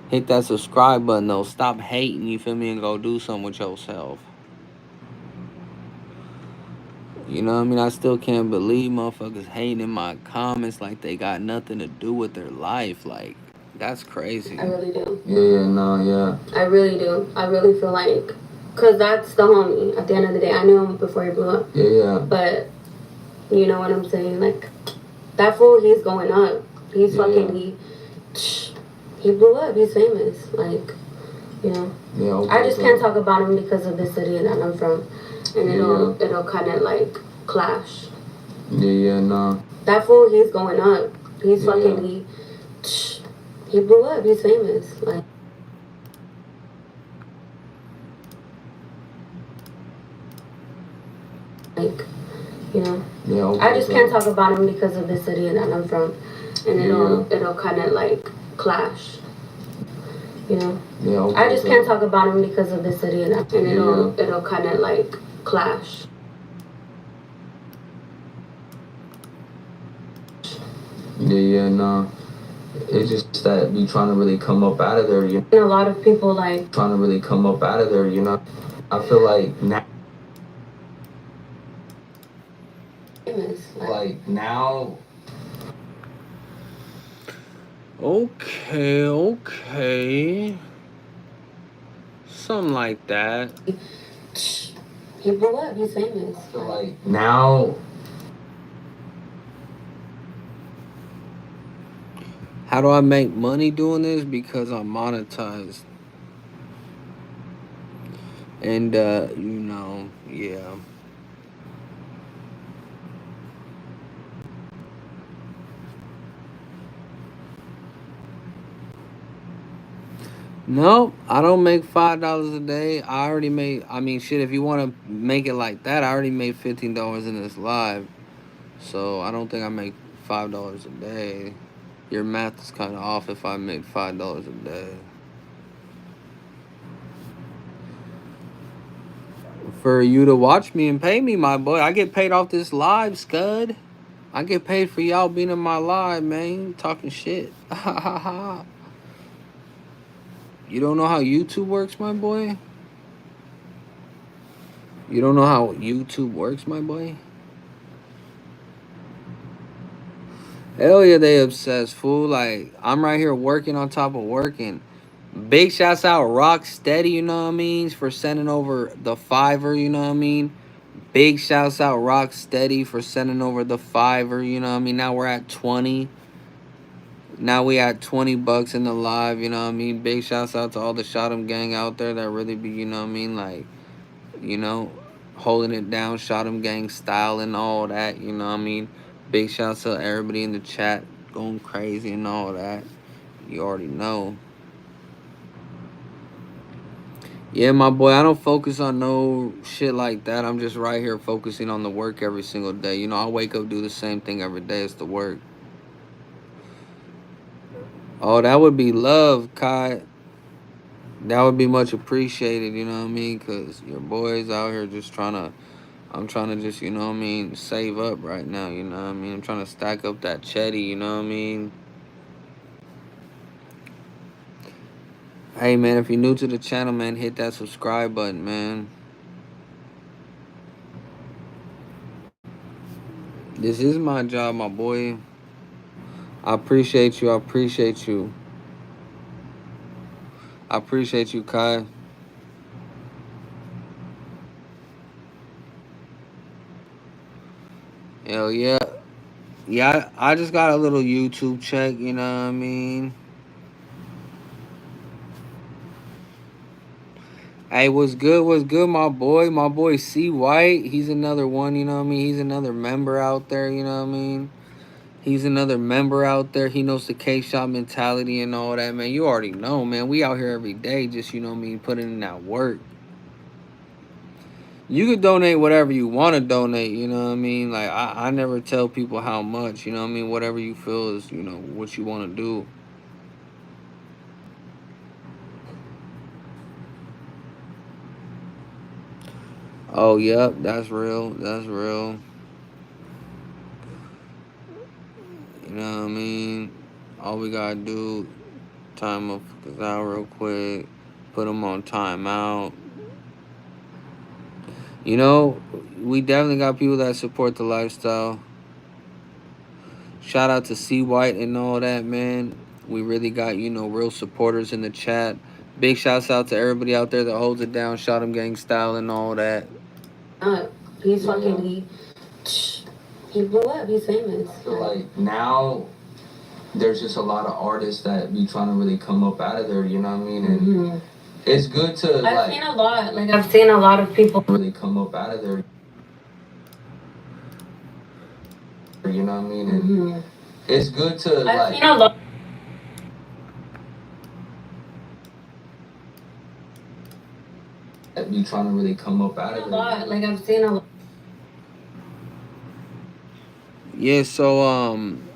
Hit that subscribe button, though. Stop hating, you feel me, and go do something with yourself. You know what I mean? I still can't believe motherfuckers hating in my comments like they got nothing to do with their life. Like, that's crazy. I really do. Yeah. I really do. I really feel like, because that's the homie. At the end of the day, I knew him before he blew up. Yeah. But, you know what I'm saying? Like, that fool, he's going up. He's fucking, he blew up. He's famous. Like, you know. Yeah, okay, I just can't talk about him because of the city that I'm from. And it'll kind of, like, clash. That fool, he's going up. He's fucking, he blew up. He's famous. Like, you know. Yeah, okay, I just can't talk about him because of the city that I'm from. And it'll kind of, like, clash. You know. Yeah, okay, I just can't talk about him because of the city and it'll kind of, like, clash. It's just that we trying to really come up out of there, you know? And a lot of people, like, trying to really come up out of there, you know? I feel like now, now. Okay. Something like that. He blew up. He's famous. I feel like now. How do I make money doing this? Because I'm monetized. And, you know, yeah. Nope, I don't make $5 a day. I already made, I mean, shit, if you want to make it like that, I already made $15 in this live. So I don't think I make $5 a day. Your math is kind of off if I make $5 a day. For you to watch me and pay me, my boy, I get paid off this live, scud. I get paid for y'all being in my live, man. Talking shit. You don't know how YouTube works, my boy? You don't know how YouTube works, my boy? Hell yeah, they obsessed, fool. Like, I'm right here working on top of working. Big shouts out Rock Steady, you know what I mean? For sending over the $5, you know what I mean? Big shouts out Rock Steady for sending over the $5, you know what I mean? Now we're at 20. Now we at $20 in the live, you know what I mean? Big shouts out to all the SHOTEM gang out there that really be, you know what I mean? Like, you know, holding it down, SHOTEM gang style and all that, you know what I mean? Big shouts to everybody in the chat going crazy and all that. You already know. Yeah, my boy, I don't focus on no shit like that. I'm just right here focusing on the work every single day. You know, I wake up, do the same thing every day. It's the work. Oh, that would be love, Kai. That would be much appreciated, you know what I mean? Because your boy's out here just trying to... I'm trying to just, you know what I mean, save up right now, you know what I mean? I'm trying to stack up that chetty, you know what I mean? Hey, man, if you're new to the channel, man, hit that subscribe button, man. This is my job, my boy. I appreciate you. I appreciate you. I appreciate you, Kai. Hell yeah. Yeah, I just got a little YouTube check, you know what I mean? Hey, what's good? What's good, my boy? My boy C White. He's another one, you know what I mean? He's another member out there, you know what I mean? He's another member out there. He knows the K-Shot mentality and all that, man. You already know, man. We out here every day just, you know what I mean, putting in that work. You could donate whatever you want to donate, you know what I mean? Like, I never tell people how much, you know what I mean? Whatever you feel is, you know, what you want to do. Oh, yep, that's real. That's real. You know what I mean? All we gotta do, time motherfuckers out real quick, put them on timeout. You know, we definitely got people that support the lifestyle. Shout out to C White and all that, man. We really got, you know, real supporters in the chat. Big shouts out to everybody out there that holds it down, Shot 'em gang style and all that. He's fucking, he blew up. He's famous. Like, now, there's just a lot of artists that be trying to really come up out of there, you know what I mean? And it's good to, I've seen a lot. Like, I've seen a lot of people really come up out of there. You know what I mean? And it's good to, I've seen a lot. Be trying to really come up out of there. Like, I've seen a lot. Yeah, so, I'm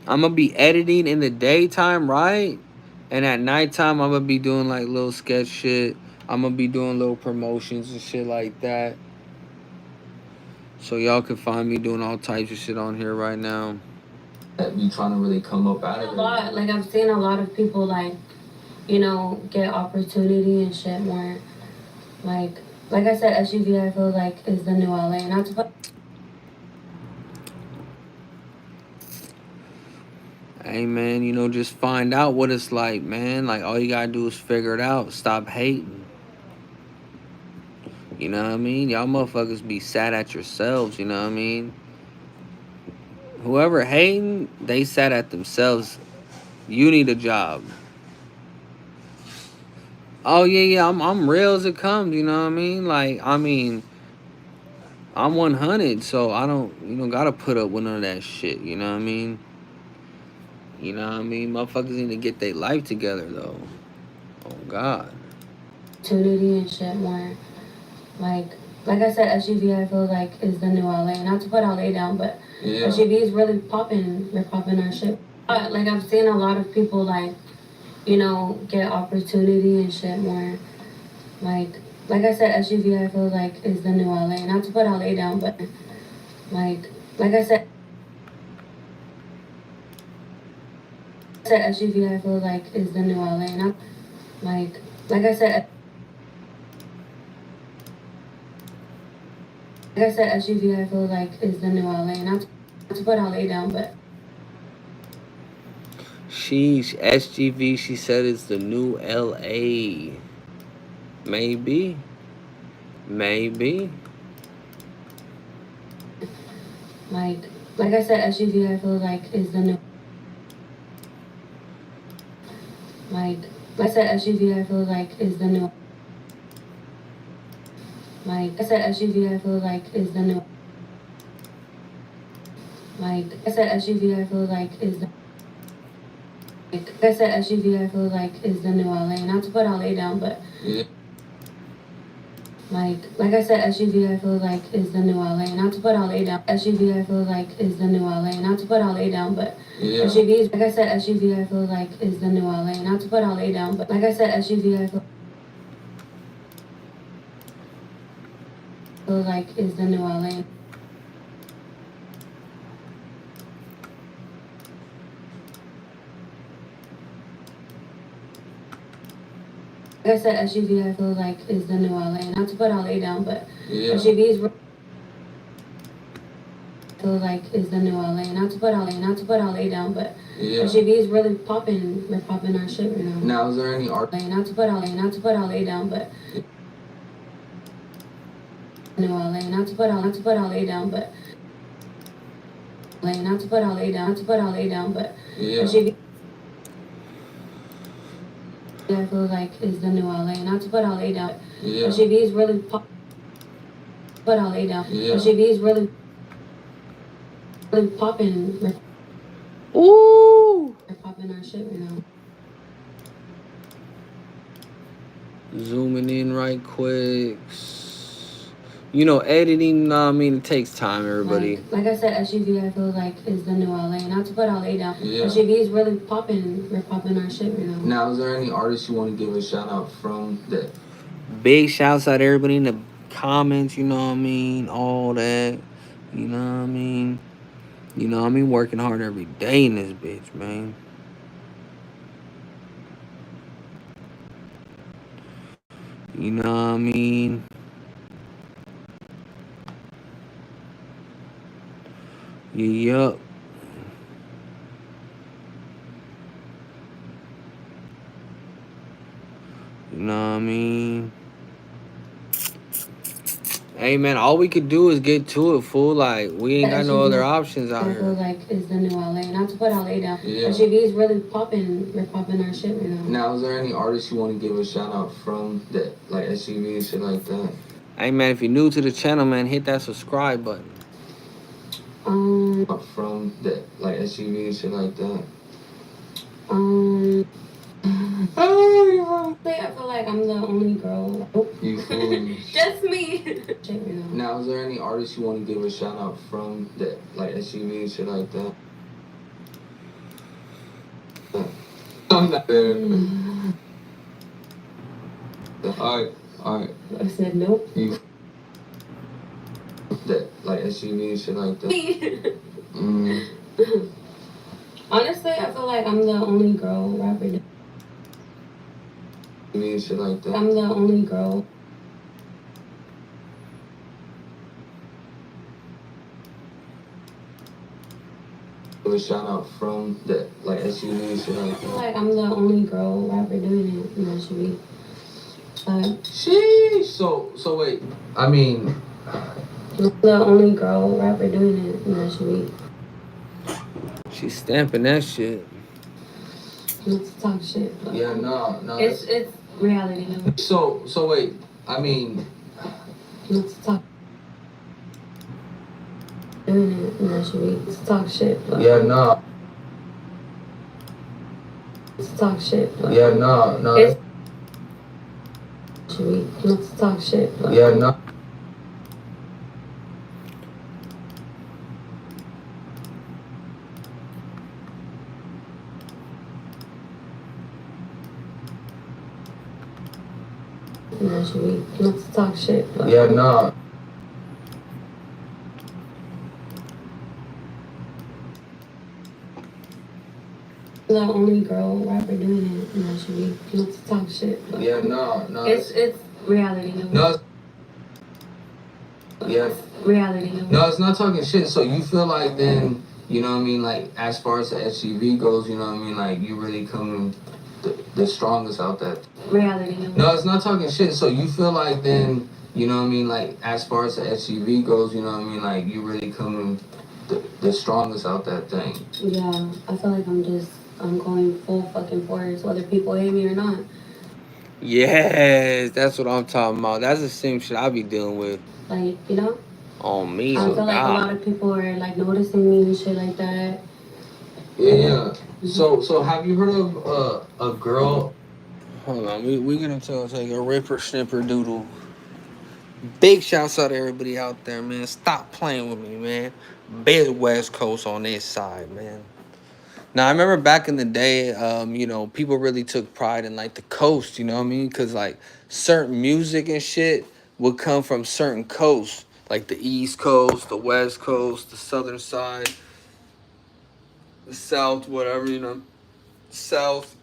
gonna be editing in the daytime, right? And at nighttime, I'm gonna be doing like little sketch shit. I'm gonna be doing little promotions and shit like that. So y'all can find me doing all types of shit on here right now. Be trying to really come up out of there. Like, I've seen a lot of people, like, you know, get opportunity and shit more. Like I said, SUV, I feel like, is the new LA. Not to put. Hey, man, you know, just find out what it's like, man. Like, all you gotta do is figure it out. Stop hating. You know what I mean? Y'all motherfuckers be sad at yourselves, you know what I mean? Whoever hating, they sad at themselves. You need a job. Oh, yeah, I'm real as it comes, you know what I mean? Like, I mean, I'm 100, so I don't, you know, gotta put up with none of that shit, you know what I mean? You know what I mean? Motherfuckers need to get their life together, though. Oh, God. Opportunity and shit more. Like I said, SUV, I feel like, is the new LA. Not to put LA down, but SUV is really popping. They're popping our shit. Like, I've seen a lot of people, like, you know, get opportunity and shit more. Like I said, SUV, I feel like, is the new LA. Not to put LA down, but like I said, SUV, I feel like, is the new LA. Not like I said. Like I said, SUV, I feel like, is the new LA. Not to put LA down, but. Sheesh, SGV, she said it's the new LA. Maybe. Maybe. Like I said, SUV, I feel like, is the new. Like I said, SUV, I feel like, is the new. Like I said, SUV, I feel like, is the new. Like I said, SUV, I feel like, is the. Like I said, SUV, I feel like, is the new LA. Not to put LA down, but. Like I said, SUV, I feel like, is the new LA. Not to put LA down. SUV, I feel like, is the new LA. Not to put LA down, but SUV is, like I said, SUV, I feel like, is the new LA. Not to put LA down, but like I said, SUV, I feel like, is the new LA. Like I said, SUV, I feel like, is the new LA. Not to put LA down, but SUV is. Feel like, is the new LA. Not to put LA down, but SUV is really popping. They're popping our shit right now. Now, is there any art? Not to put LA down, but new LA. Not to put LA down, but not to put LA down, but SUV. I feel like is the new LA. Not to put LA down. Yeah. SUV is really put LA down. Yeah. SUV is really popping. Ooh. We're popping our shit right now. Zooming in right quick. You know, editing, I mean, it takes time, everybody. Like I said, SUV, I feel like is the new LA. Not to put LA down. Yeah. SUV is really popping. We're popping our shit right now. Now, is there any artists you want to give a shout out from that? Big shouts out to everybody in the comments, you know what I mean? All that. You know what I mean? You know what I mean? Working hard every day in this bitch, man. You know what I mean? Yup. You know what I mean? Hey, man, all we could do is get to it, fool. Like, we ain't got no other options out here. I feel like is the new LA. Not to put LA down. Yeah. SUV is really popping. We're popping our shit right now. Now, is there any artists you want to give a shout out from that, like SUV and shit like that? Hey, man, if you're new to the channel, man, hit that subscribe button. From that, like SUV and shit like that. I feel like I'm the only girl. You foolish. Just me. Now, is there any artists you want to give a shout out from that, like SUV and shit like that? I'm not there. Alright. I said nope. You that, like SUV and shit like that. Honestly, I feel like I'm the only girl rapper. And shit like that. I'm the only girl. Give a shout out from that, like SUV and shit like that. I feel like I'm the only girl rapper doing it in SUV. Sheesh. So wait. I mean, I'm the only girl rapper doing it in SUV. She's stamping that shit. Let's talk shit. Yeah, no. It's reality. So wait. I mean, let's talk. Doing it in SUV. Let's talk shit. Yeah, no. Let's talk shit. Yeah, no. It's SUV. Let's talk shit. Yeah, no. Let's talk shit. Yeah, no. The only girl rapper doing it in SUV. Let's talk shit. Yeah, no. It's reality. No. Yeah. Reality. No, it's not talking shit. So you feel like then, you know what I mean? Like as far as the SUV goes, you know what I mean? Like you really coming the strongest out that. Reality. No, it's not talking shit. So you feel like then, you know what I mean? Like as far as the SUV goes, you know what I mean? Like you really coming the strongest out that thing. Yeah, I feel like I'm going full fucking force, whether people hate me or not. Yes, that's what I'm talking about. That's the same shit I be dealing with. Like, you know? On me. I feel like a lot of people are like noticing me and shit like that. Yeah. So have you heard of a girl? Hold on, we gonna take a ripper snipper doodle. Big shouts out to everybody out there, man. Stop playing with me, man. Best West Coast on this side, man. Now I remember back in the day, you know, people really took pride in like the coast, you know what I mean? Cause like certain music and shit would come from certain coasts, like the East Coast, the West Coast, the Southern side, the South, whatever, you know, South.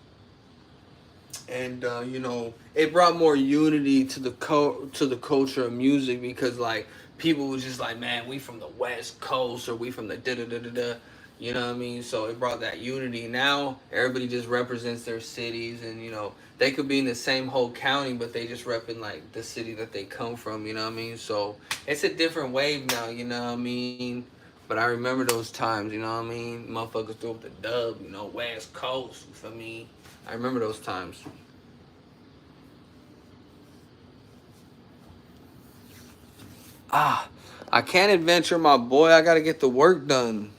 And you know, it brought more unity to the culture of music because like people was just like, man, we from the West Coast or we from the da da da da da, you know what I mean? So it brought that unity. Now everybody just represents their cities, and you know they could be in the same whole county, but they just repping like the city that they come from, you know what I mean? So it's a different wave now, you know what I mean? But I remember those times, you know what I mean? Motherfuckers threw up the dub, you know, West Coast, you feel me? I remember those times. I can't adventure my boy. I gotta get the work done.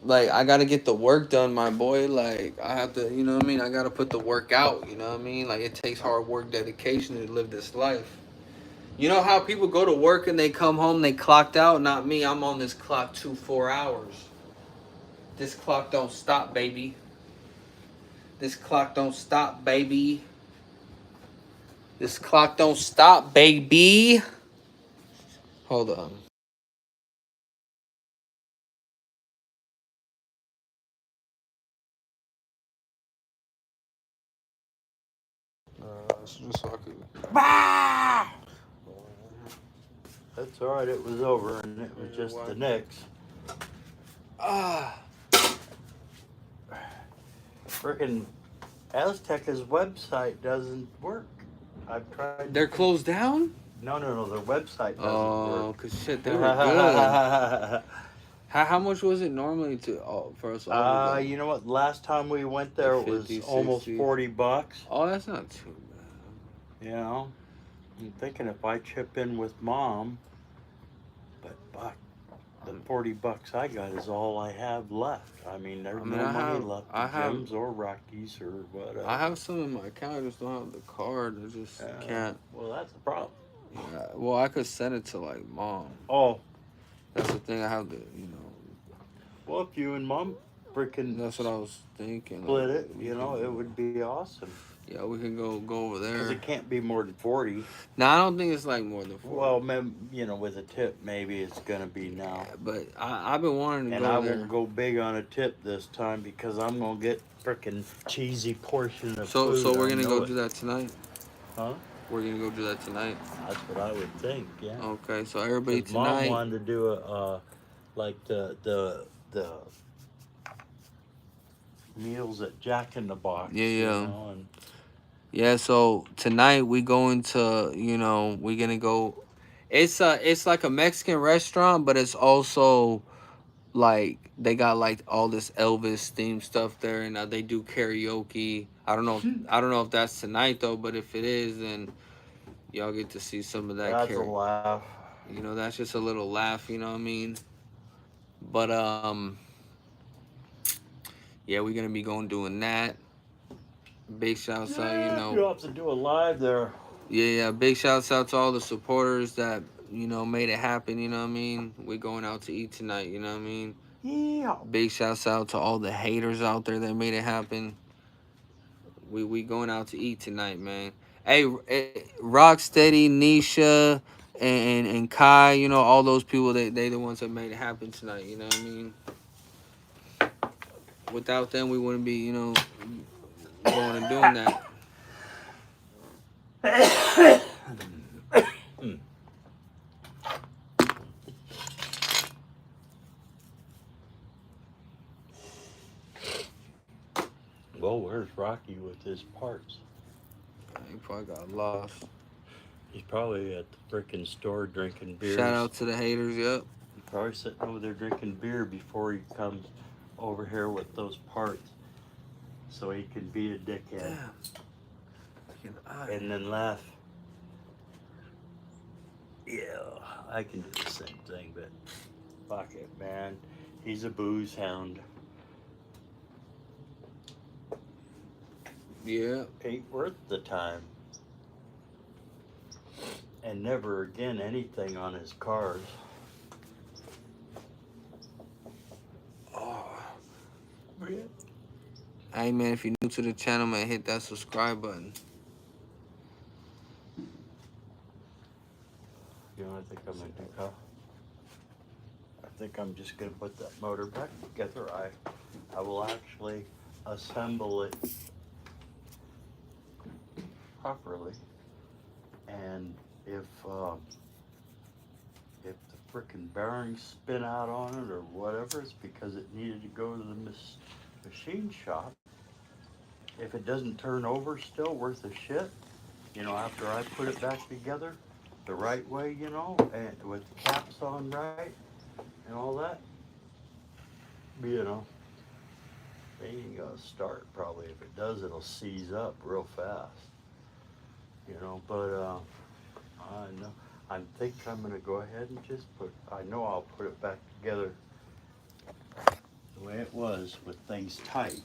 Like, I gotta get the work done, my boy. Like, I have to, you know what I mean? I gotta put the work out, you know what I mean? Like, it takes hard work, dedication to live this life. You know how people go to work and they come home, they clocked out? Not me. I'm on this clock 4 hours. This clock don't stop, baby. This clock don't stop, baby. This clock don't stop, baby. Hold on. Just so I could... That's all right. It was over, and it was just the Knicks. Freaking Azteca's website doesn't work. I've tried. They're closed down? No, their website doesn't work. Oh, cause shit, they were good. How much was it normally for us all? You know what? Last time we went there, like 50, it was almost 60. $40. Oh, that's not too bad. You know, I'm thinking if I chip in with Mom, but fuck, the $40 I got is all I have left. I mean, there's no money left at Jim's or Rockies or whatever. I have some in my account. I just don't have the card. I just can't. Well, that's the problem. Yeah. Well, I could send it to like Mom. Oh, that's the thing. I have to, you know. Well, if you and Mom freaking. That's what I was thinking. Split it, you know, it would be awesome. Yeah, we can go over there. Because it can't be more than 40. No, I don't think it's like more than 40. Well, you know, with a tip, maybe it's gonna be now. Yeah, but I've been wanting to go there. And I won't go big on a tip this time because I'm gonna get freaking cheesy portion of food. So we're gonna go do that tonight. Huh? We're gonna go do that tonight. That's what I would think. Yeah. Okay, so everybody tonight. Mom wanted to do like the meals at Jack in the Box. Yeah. You know, yeah, so tonight we going to, you know, we're gonna go. It's like a Mexican restaurant, but it's also like they got like all this Elvis themed stuff there, and they do karaoke. I don't know if that's tonight though, but if it is, then y'all get to see some of that. That's a laugh. You know, that's just a little laugh. You know what I mean? But yeah, we're gonna be doing that. Big shouts out, you know. You have to do a live there. Yeah. Big shouts out to all the supporters that, you know, made it happen, you know what I mean? We're going out to eat tonight, you know what I mean? Yeah. Big shouts out to all the haters out there that made it happen. We going out to eat tonight, man. Hey, Rocksteady, Nisha, and Kai, you know, all those people, they the ones that made it happen tonight, you know what I mean? Without them, we wouldn't be, you know, going and doing that. Well, where's Rocky with his parts? He probably got lost. He's probably at the frickin' store drinking beer. Shout out to the haters, yep. He's probably sitting over there drinking beer before he comes over here with those parts. So he can beat a dickhead. And then laugh. Yeah, I can do the same thing, but fuck it, man. He's a booze hound. Yeah. Ain't worth the time. And never again anything on his cars. Oh. Hey man, if you're new to the channel, man, hit that subscribe button. You know what I think I'm gonna do, Kyle? I think I'm just gonna put that motor back together. I will actually assemble it properly, and if the frickin' bearings spin out on it or whatever, it's because it needed to go to the machine shop. If it doesn't turn over, still worth a shit. You know, after I put it back together the right way, you know, and with the caps on right and all that, you know, they ain't gonna start probably. If it does, it'll seize up real fast. You know, but I know I think I'm gonna go ahead and just I know I'll put it back together the way it was with things tight.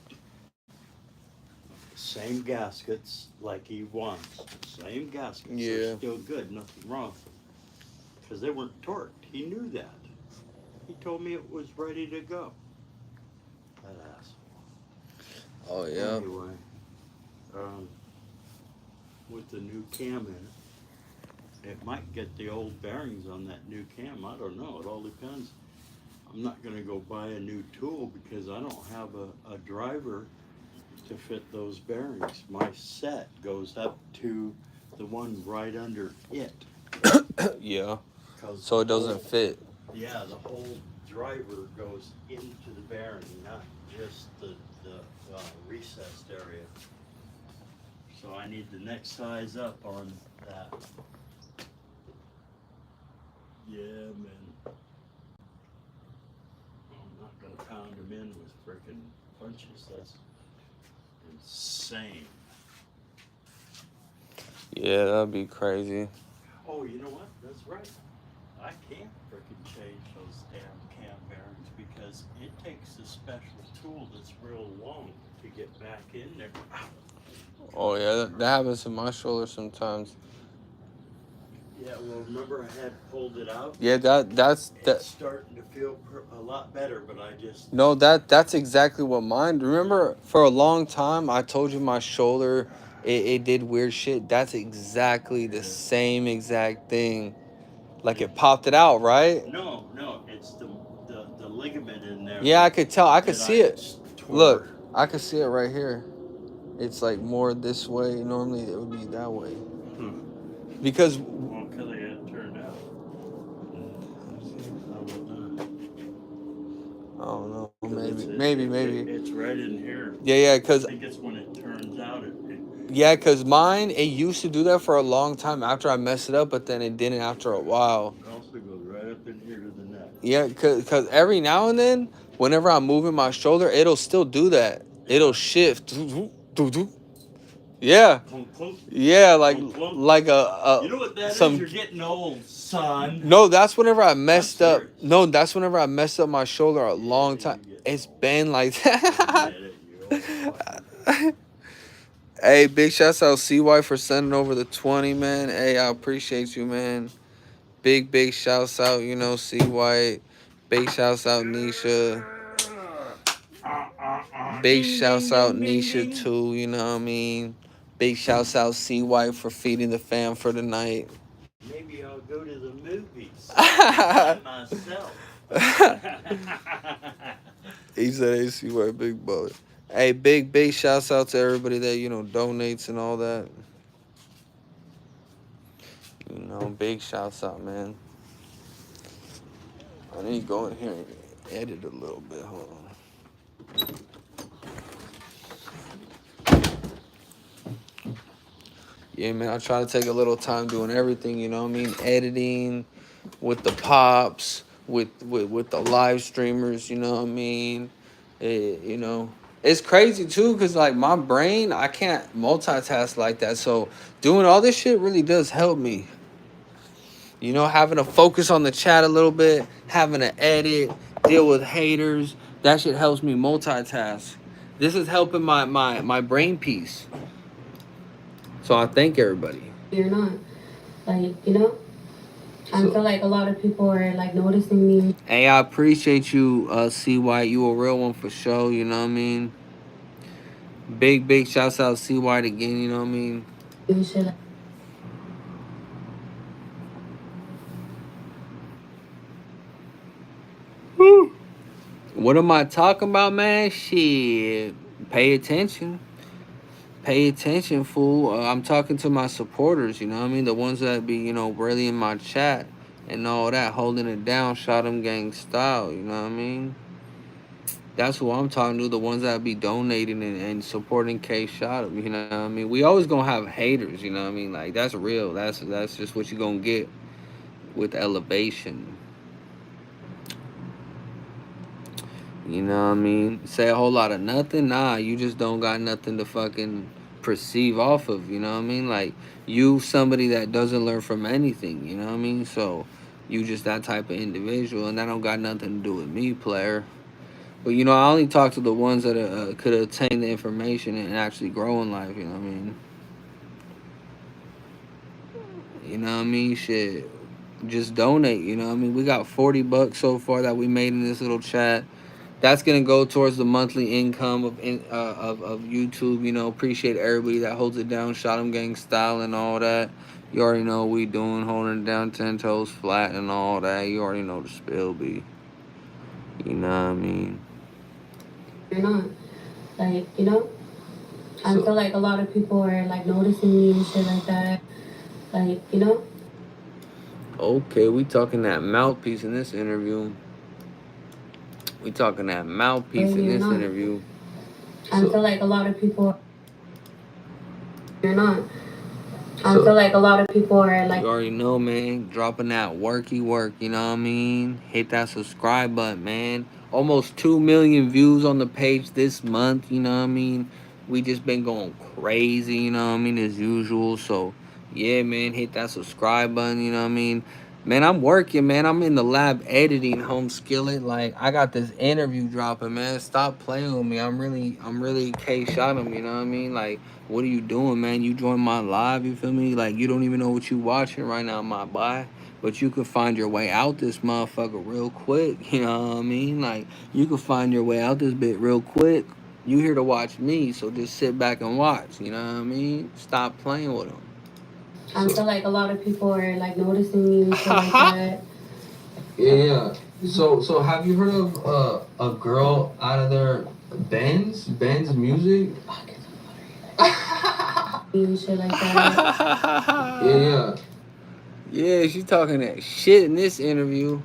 Same gaskets like he wants. Same gaskets. Yeah. They're still good. Nothing wrong. Because they weren't torqued. He knew that. He told me it was ready to go. That asshole. Oh yeah. Anyway, with the new cam in it might get the old bearings on that new cam. I don't know. It all depends. I'm not going to go buy a new tool because I don't have a driver to fit those bearings. My set goes up to the one right under it. Yeah. So it doesn't fit. Yeah, the whole driver goes into the bearing, not just the recessed area. So I need the next size up on that. Yeah, man. I'm not gonna pound them in with frickin' punches. That's insane. Yeah, that'd be crazy. Oh, you know what? That's right. I can't frickin' change those damn cam bearings because it takes a special tool that's real long to get back in there. Oh yeah, that happens to my shoulder sometimes. Yeah, well, remember I had pulled it out? Yeah, that's It's starting to feel a lot better, but I just... No, that's exactly what mine. Remember, for a long time, I told you my shoulder, it did weird shit. That's exactly the same exact thing. Like it popped it out, right? No, it's the ligament in there. Yeah, I could tell. I could see it. Tore. Look, I could see it right here. It's like more this way. Normally, it would be that way. Because... Well, because I got it turned out. I don't know. Maybe. It's right in here. Yeah, because... I think it's when it turns out. Yeah, because mine, it used to do that for a long time after I messed it up, but then it didn't after a while. It also goes right up in here to the neck. Yeah, because every now and then, whenever I'm moving my shoulder, it'll still do that. It'll shift. Yeah. Yeah, like a you know what that is? You're getting old, son. No, that's whenever I messed up. No, that's whenever I messed up my shoulder a long time. It's been like that. Hey, big shouts out CY for sending over the 20, man. Hey, I appreciate you, man. Big shouts out, you know, CY. Big shouts out Nisha. Big shouts out Nisha too, you know what I mean? Big shouts out CY for feeding the fam for the night. Maybe I'll go to the movies by myself. He said, hey, CY, big brother. Hey, big shouts out to everybody that, you know, donates and all that. You know, big shouts out, man. I need to go in here and edit a little bit. Hold on. Yeah, man, I try to take a little time doing everything, you know what I mean? Editing with the pops, with the live streamers, you know what I mean? You know, it's crazy too, because like my brain, I can't multitask like that. So doing all this shit really does help me. You know, having to focus on the chat a little bit, having to edit, deal with haters, that shit helps me multitask. This is helping my brain piece. So I thank everybody. You're not. Like, you know? I feel like a lot of people are like noticing me. Hey, I appreciate you, CY. You a real one for sure, you know what I mean? Big shouts out CY again, you know what I mean? You should. What am I talking about, man? Shit. Pay attention. Pay attention, fool. I'm talking to my supporters, you know what I mean? The ones that be, you know, really in my chat and all that, holding it down, SHOTEM gang style, you know what I mean? That's who I'm talking to, the ones that be donating and supporting KSHOTEM, you know what I mean? We always gonna have haters, you know what I mean? Like, that's real. That's just what you gonna get with elevation. You know what I mean? Say a whole lot of nothing? Nah, you just don't got nothing to fucking perceive off of, you know what I mean? Like, you somebody that doesn't learn from anything, you know what I mean? So you just that type of individual, and that don't got nothing to do with me, player. But you know, I only talk to the ones that could attain the information and actually grow in life, you know what I mean? You know what I mean? Shit. Just donate, you know what I mean? We got $40 so far that we made in this little chat. That's gonna go towards the monthly income of YouTube. You know, appreciate everybody that holds it down, shot 'em gang style and all that. You already know what we doing, holding it down 10 toes flat and all that. You already know the spill be. You know what I mean? You're not. Like, you know? I feel like a lot of people are like noticing me and shit like that. Like, you know? Okay, we talking that mouthpiece in this interview. We talking that mouthpiece in this interview. I feel like a lot of people. You're not. I feel like a lot of people are like. You already know, man. Dropping that worky work, you know what I mean? Hit that subscribe button, man. Almost 2 million views on the page this month, you know what I mean? We just been going crazy, you know what I mean, as usual. So, yeah, man, hit that subscribe button, you know what I mean? Man, I'm working, man. I'm in the lab editing home skillet. Like, I got this interview dropping, man. Stop playing with me. I'm really KSHOTEM, you know what I mean? Like, what are you doing, man? You join my live, you feel me? Like, you don't even know what you watching right now, my boy. But you can find your way out this motherfucker real quick, you know what I mean? Like, you can find your way out this bit real quick. You here to watch me, so just sit back and watch, you know what I mean? Stop playing with them. I feel like a lot of people are like noticing me and shit like that. Yeah. So have you heard of a girl out of there, Ben's music? And shit like that. Yeah. Yeah, she talking that shit in this interview.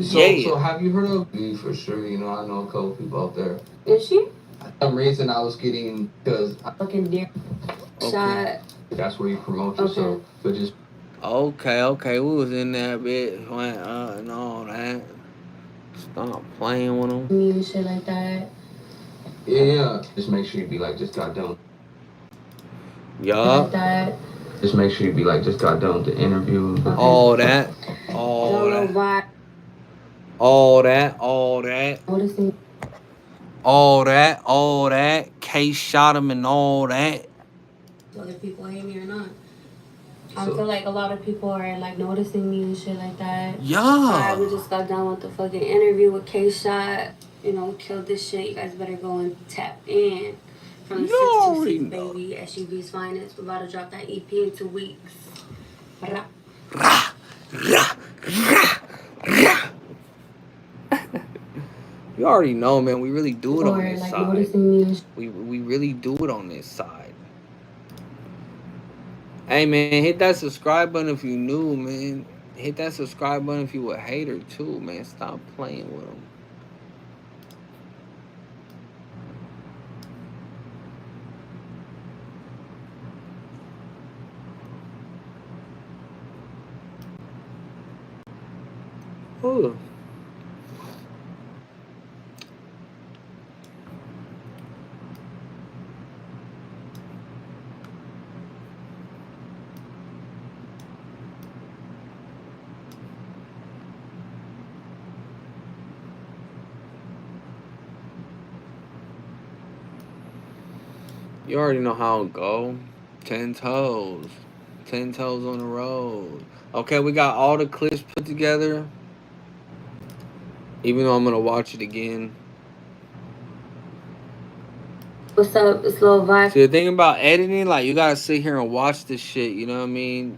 So have you heard of me for sure? You know, I know a couple people out there. Is she? For some reason I was getting because fucking dear. Shot. That's where you promote yourself. But just Okay, we was in that bit, went and all that. Stop playing with them. Me and shit like that. Yeah. Just make sure you be like, just got done. Yup. Like that. Just make sure you be like, just got done with the interview. Okay. All that. Noticing. All that. KSHOTEM and all that. Whether people hate me or not. I feel like a lot of people are like noticing me and shit like that. Yeah. Alright, we just got done with the fucking interview with K-Shot. You know, killed this shit. You guys better go and tap in. From the 626 baby, SUV's finest. We're about to drop that EP in 2 weeks. You already know, man. We really do it on this like side. Noticing me. We really do it on this side. Hey, man, hit that subscribe button if you new, man. Hit that subscribe button if you a hater, too, man. Stop playing with them. Ooh. You already know how it go. 10 toes. 10 toes on the road. Okay, we got all the clips put together. Even though I'm going to watch it again. What's up? It's Lil Vibe. See, the thing about editing, like, you got to sit here and watch this shit, you know what I mean?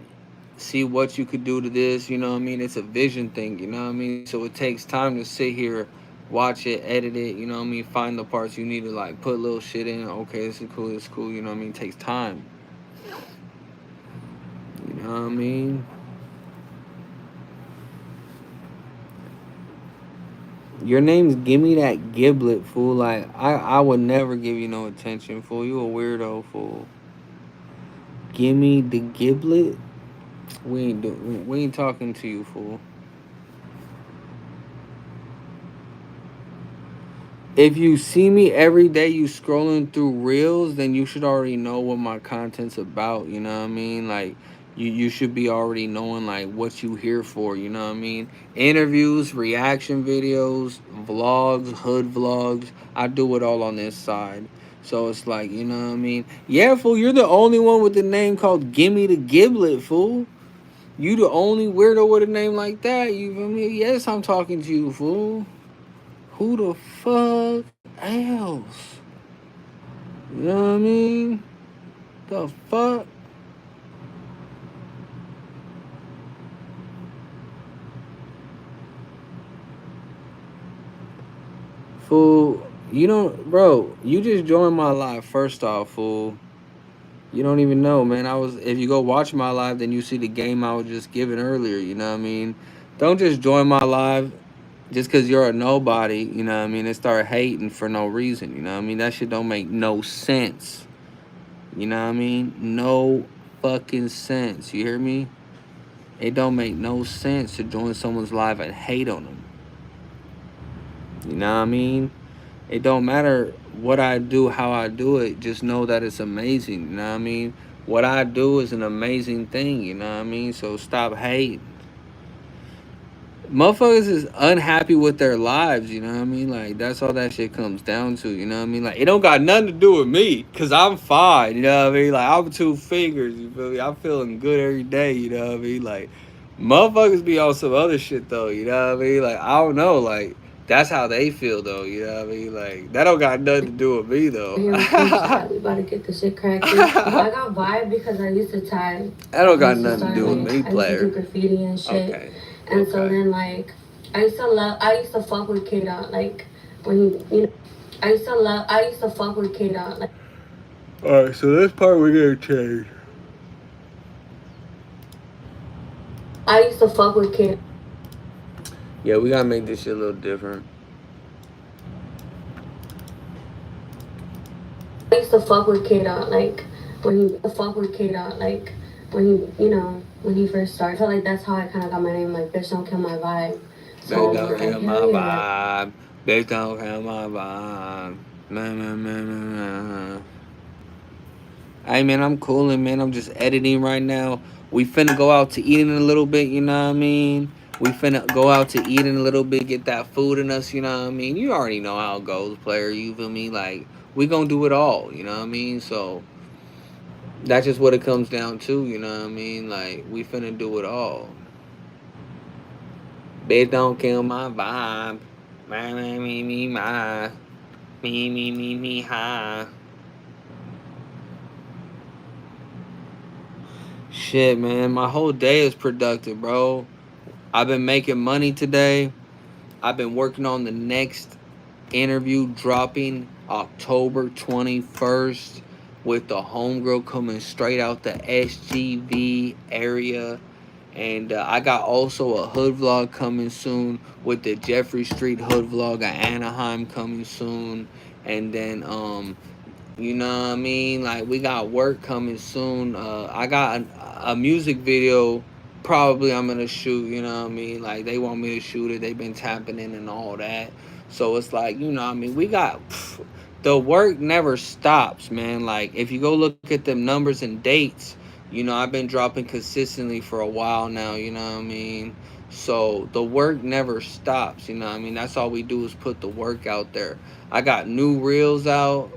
See what you could do to this, you know what I mean? It's a vision thing, you know what I mean? So it takes time to sit here, watch it, edit it, you know what I mean? Find the parts you need to, like, put little shit in. Okay, this is cool, you know what I mean? It takes time. You know what I mean? Your name's Gimme That Giblet, fool. Like, I would never give you no attention, fool. You a weirdo, fool. Gimme the Giblet? We ain't talking to you, fool. if you see me every day, you scrolling through reels, then you should already know what my content's about. You know what I mean? Like, you should be already knowing like what you here for. You know what I mean? Interviews, reaction videos, vlogs, hood vlogs. I do it all on this side. So it's like, you know what I mean? Yeah, fool, you're the only one with the name called Gimme the Giblet, fool. You the only weirdo with a name like that. You feel me? Yes, I'm talking to you, fool. Who the fuck else? You know what I mean? The fuck? Fool, you don't, bro, you just joined my live first off, fool. You don't even know, man. If you go watch my live, then you see the game I was just giving earlier, you know what I mean? Don't just join my live just because you're a nobody, you know what I mean, and start hating for no reason, you know what I mean? That shit don't make no sense. You know what I mean? No fucking sense. You hear me? It don't make no sense to join someone's live and hate on them. You know what I mean? It don't matter what I do, how I do it. Just know that it's amazing. You know what I mean? What I do is an amazing thing. You know what I mean? So stop hating. Motherfuckers is unhappy with their lives, you know what I mean? Like, that's all that shit comes down to, you know what I mean? Like, it don't got nothing to do with me, because I'm fine, you know what I mean? Like, I'm 2 fingers, you feel me? I'm feeling good every day, you know what I mean? Like, motherfuckers be on some other shit, though, you know what I mean? Like, I don't know, like, that's how they feel, though, you know what I mean? Like, that don't got nothing to do with me, though. Here we chat. We about to get the shit cracking. I got vibe because I used to tag. That don't I got used to nothing to start do with like me, I used to player. do graffiti and shit. Okay. And so then like I used to fuck with K Dot like when he, you know, I used to fuck with K Dot like. Alright, so this part we're gonna change. I used to fuck with K. Yeah, we gotta make this shit a little different. I used to fuck with K Dot like when he fuck with K Dot like when he, you know, when he first started. I feel like that's how I kind of got my name, like bitch don't kill my vibe. So Bitch don't kill like, my hell yeah. vibe. Bitch don't kill my vibe. Man, man, man, man, man. Hey man, I'm cooling, man. I'm just editing right now. We finna go out to eat in a little bit, you know what I mean? We finna go out to eat in a little bit, get that food in us, you know what I mean? You already know how it goes, player, you feel me? Like, we gonna do it all, you know what I mean? So, that's just what it comes down to, you know what I mean? Like, we finna do it all. Bitch don't kill my vibe. My, my. Me, ha. Shit, man. My whole day is productive, bro. I've been making money today. I've been working on the next interview dropping October 21st with the homegirl coming straight out the SGV area. And I got also a hood vlog coming soon with the Jeffrey Street hood vlog at Anaheim coming soon. And then you know what I mean? Like, we got work coming soon. I got a music video probably I'm going to shoot, you know what I mean? Like, they want me to shoot it. They've been tapping in and all that. So it's like, you know what I mean? We got... the work never stops, man. Like, if you go look at them numbers and dates, you know, I've been dropping consistently for a while now, you know what I mean? So the work never stops, you know what I mean? That's all we do is put the work out there. I got new reels out.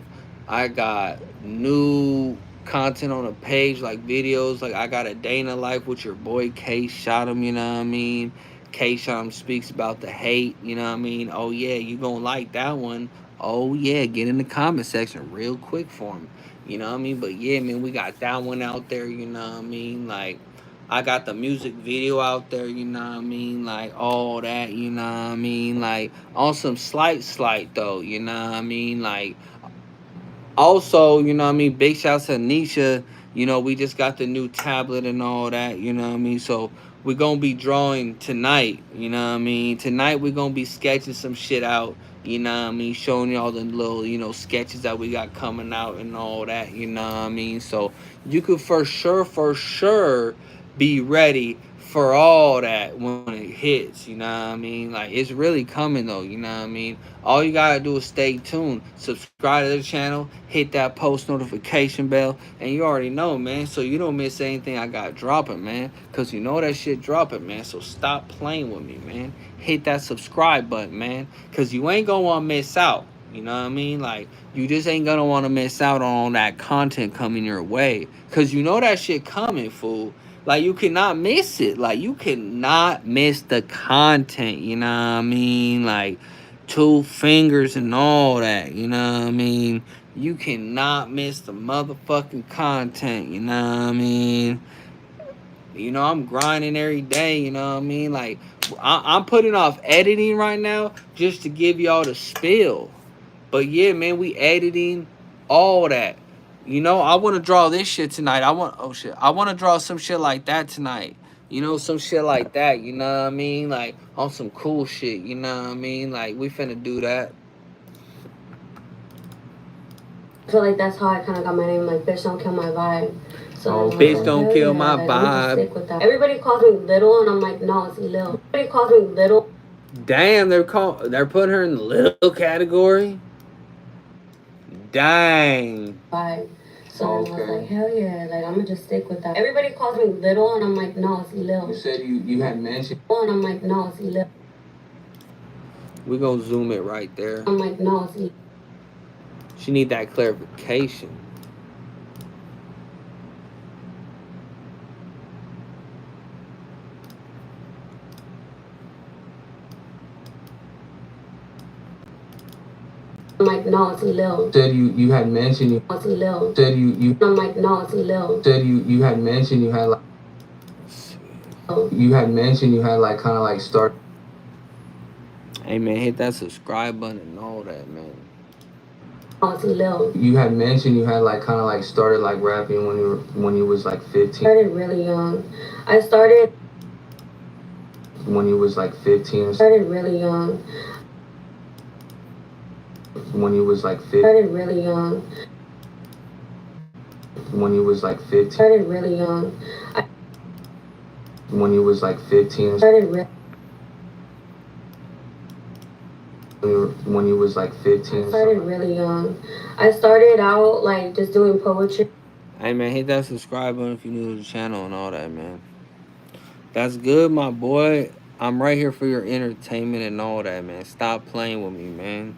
I got new content on the page, like videos. Like, I got a day in the life with your boy KSHOTEM, you know what I mean? KSHOTEM speaks about the hate, you know what I mean? Oh, yeah, you gonna like that one. Oh, yeah, get in the comment section real quick for him. You know what I mean? But, yeah, man, we got that one out there, you know what I mean? Like, I got the music video out there, you know what I mean? Like, all that, you know what I mean? Like, on some slight, though, you know what I mean? Like, also, you know what I mean, big shouts to Nisha. You know, we just got the new tablet and all that, you know what I mean? So we're gonna be drawing tonight, you know what I mean? Tonight we're gonna be sketching some shit out, you know what I mean, showing y'all the little, you know, sketches that we got coming out and all that, you know what I mean? So you could for sure be ready for all that when it hits, you know what I mean? Like, it's really coming though, you know what I mean? All you gotta do is stay tuned, subscribe to the channel, hit that post notification bell, and you already know, man, so you don't miss anything I got dropping, man, because you know that shit dropping, man, so stop playing with me, man. Hit that subscribe button, man, because you ain't gonna want to miss out, you know what I mean? Like, you just ain't gonna want to miss out on that content coming your way, because you know that shit coming, fool. Like, you cannot miss it. Like, you cannot miss the content, you know what I mean? Like, 2 fingers and all that, you know what I mean? You cannot miss the motherfucking content, you know what I mean? You know, I'm grinding every day, you know what I mean? Like, I'm putting off editing right now just to give y'all the spill. But yeah, man, we editing all that. You know, I want to draw this shit tonight. I want to draw some shit like that tonight. You know, some shit like that, you know what I mean? Like, on some cool shit, you know what I mean? Like, we finna do that. I feel like that's how I kind of got my name, like, bitch don't kill my vibe. So bitch don't kill my like, vibe. I'm just sick with that. Everybody calls me little, and I'm like, no, it's Lil. Everybody calls me little. Damn, they're putting her in the little category. Dang. Vibe. So I was like, hell yeah, like, I'm gonna just stick with that. Everybody calls me little, and I'm like, no, it's Lil. You said you had mentioned. And I'm like, no, it's Lil. We gonna zoom it right there. I'm like, no, it's Lil. She need that clarification. I'm like, no, it's Lil. Said you had mentioned it's Lil. Said you. I'm like, no, it's Lil. Said you had mentioned you had like. You had mentioned you had like kind of like start. Hey man, hit that subscribe button and all that, man. Oh, it's Lil. You had mentioned you had like kind of like started like rapping when you was like 15. Started really young. I started when you was like 15. Started really young. When you was like 15. Started really young. When you was like 15. Started really young. When you was like 15. Started really. When you was like 15. Started really young. I started out like just doing poetry. Hey man, hit that subscribe button if you're new to the channel and all that, man. That's good, my boy. I'm right here for your entertainment and all that, man. Stop playing with me, man.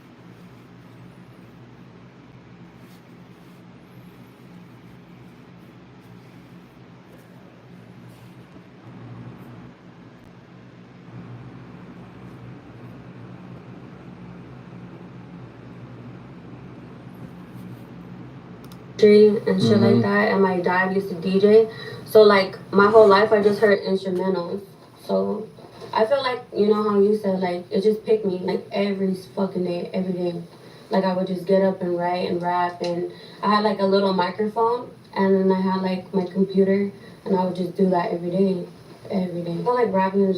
And shit like that, and my dad used to DJ, so like my whole life I just heard instrumentals. So I feel like, you know how you said, like, it just picked me like every fucking day, every day. Like, I would just get up and write and rap, and I had like a little microphone, and then I had like my computer, and I would just do that every day, every day. I feel like rapping is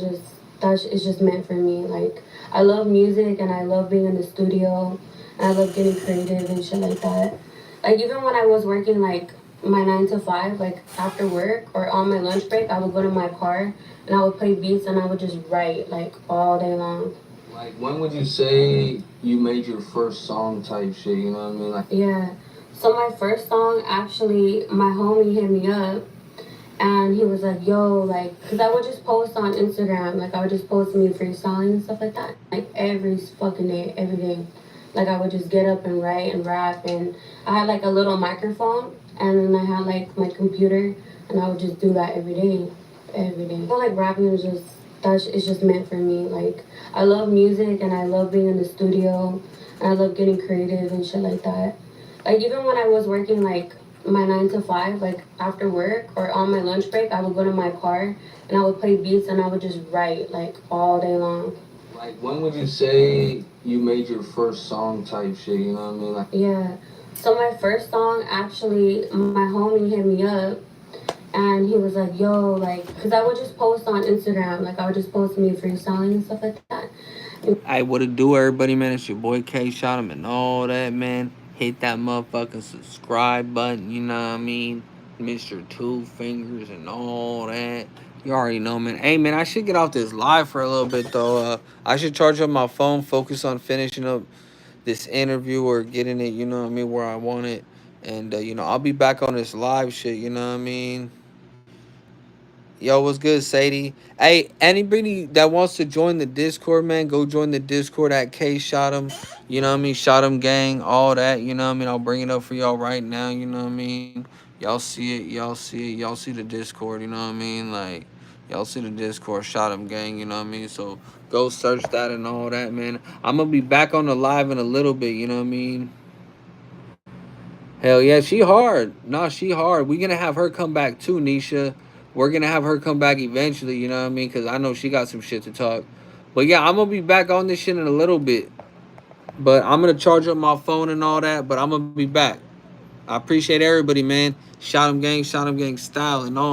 just meant for me. Like, I love music, and I love being in the studio, and I love getting creative and shit like that. Like, even when I was working, like, my 9 to 5, like, after work or on my lunch break, I would go to my car and I would play beats and I would just write, like, all day long. Like, when would you say you made your first song type shit, you know what I mean? Like, yeah. So my first song, actually, my homie hit me up and he was like, yo, like, because I would just post on Instagram. Like, I would just post me freestyling and stuff like that. Like, every fucking day, every day. Like, I would just get up and write and rap, and I had like a little microphone, and then I had like my computer, and I would just do that every day, every day. I feel like rapping is just meant for me. Like, I love music, and I love being in the studio, and I love getting creative and shit like that. Like, even when I was working like my 9 to 5, like after work or on my lunch break, I would go to my car and I would play beats and I would just write like all day long. Like, when would you say you made your first song type shit, you know what I mean? Like, yeah. So my first song, actually, my homie hit me up and he was like, yo, like, because I would just post on Instagram. Like, I would just post me freestyling and stuff like that. Hey, what it do, everybody, man? It's your boy KSHOTEM and all that, man. Hit that motherfucking subscribe button, you know what I mean? Mr. 2 Fingers and all that. You already know, man. Hey, man, I should get off this live for a little bit, though. I should charge up my phone, focus on finishing up this interview or getting it, you know what I mean, where I want it. And, I'll be back on this live shit, you know what I mean? Yo, what's good, Sadie? Hey, anybody that wants to join the Discord, man, go join the Discord at KSHOTEM. You know what I mean? Shot'em gang, all that. You know what I mean? I'll bring it up for y'all right now. You know what I mean? Y'all see it. Y'all see it. Y'all see the Discord. You know what I mean? Like, y'all see the Discord, Shot'em gang. You know what I mean? So go search that and all that, man. I'm gonna be back on the live in a little bit. You know what I mean? Hell yeah, she hard. Nah, she hard. We gonna have her come back too, Nisha. We're gonna have her come back eventually, you know what I mean? Cause I know she got some shit to talk. But yeah, I'm gonna be back on this shit in a little bit. But I'm gonna charge up my phone and all that. But I'm gonna be back. I appreciate everybody, man. Shot 'em gang style and all that.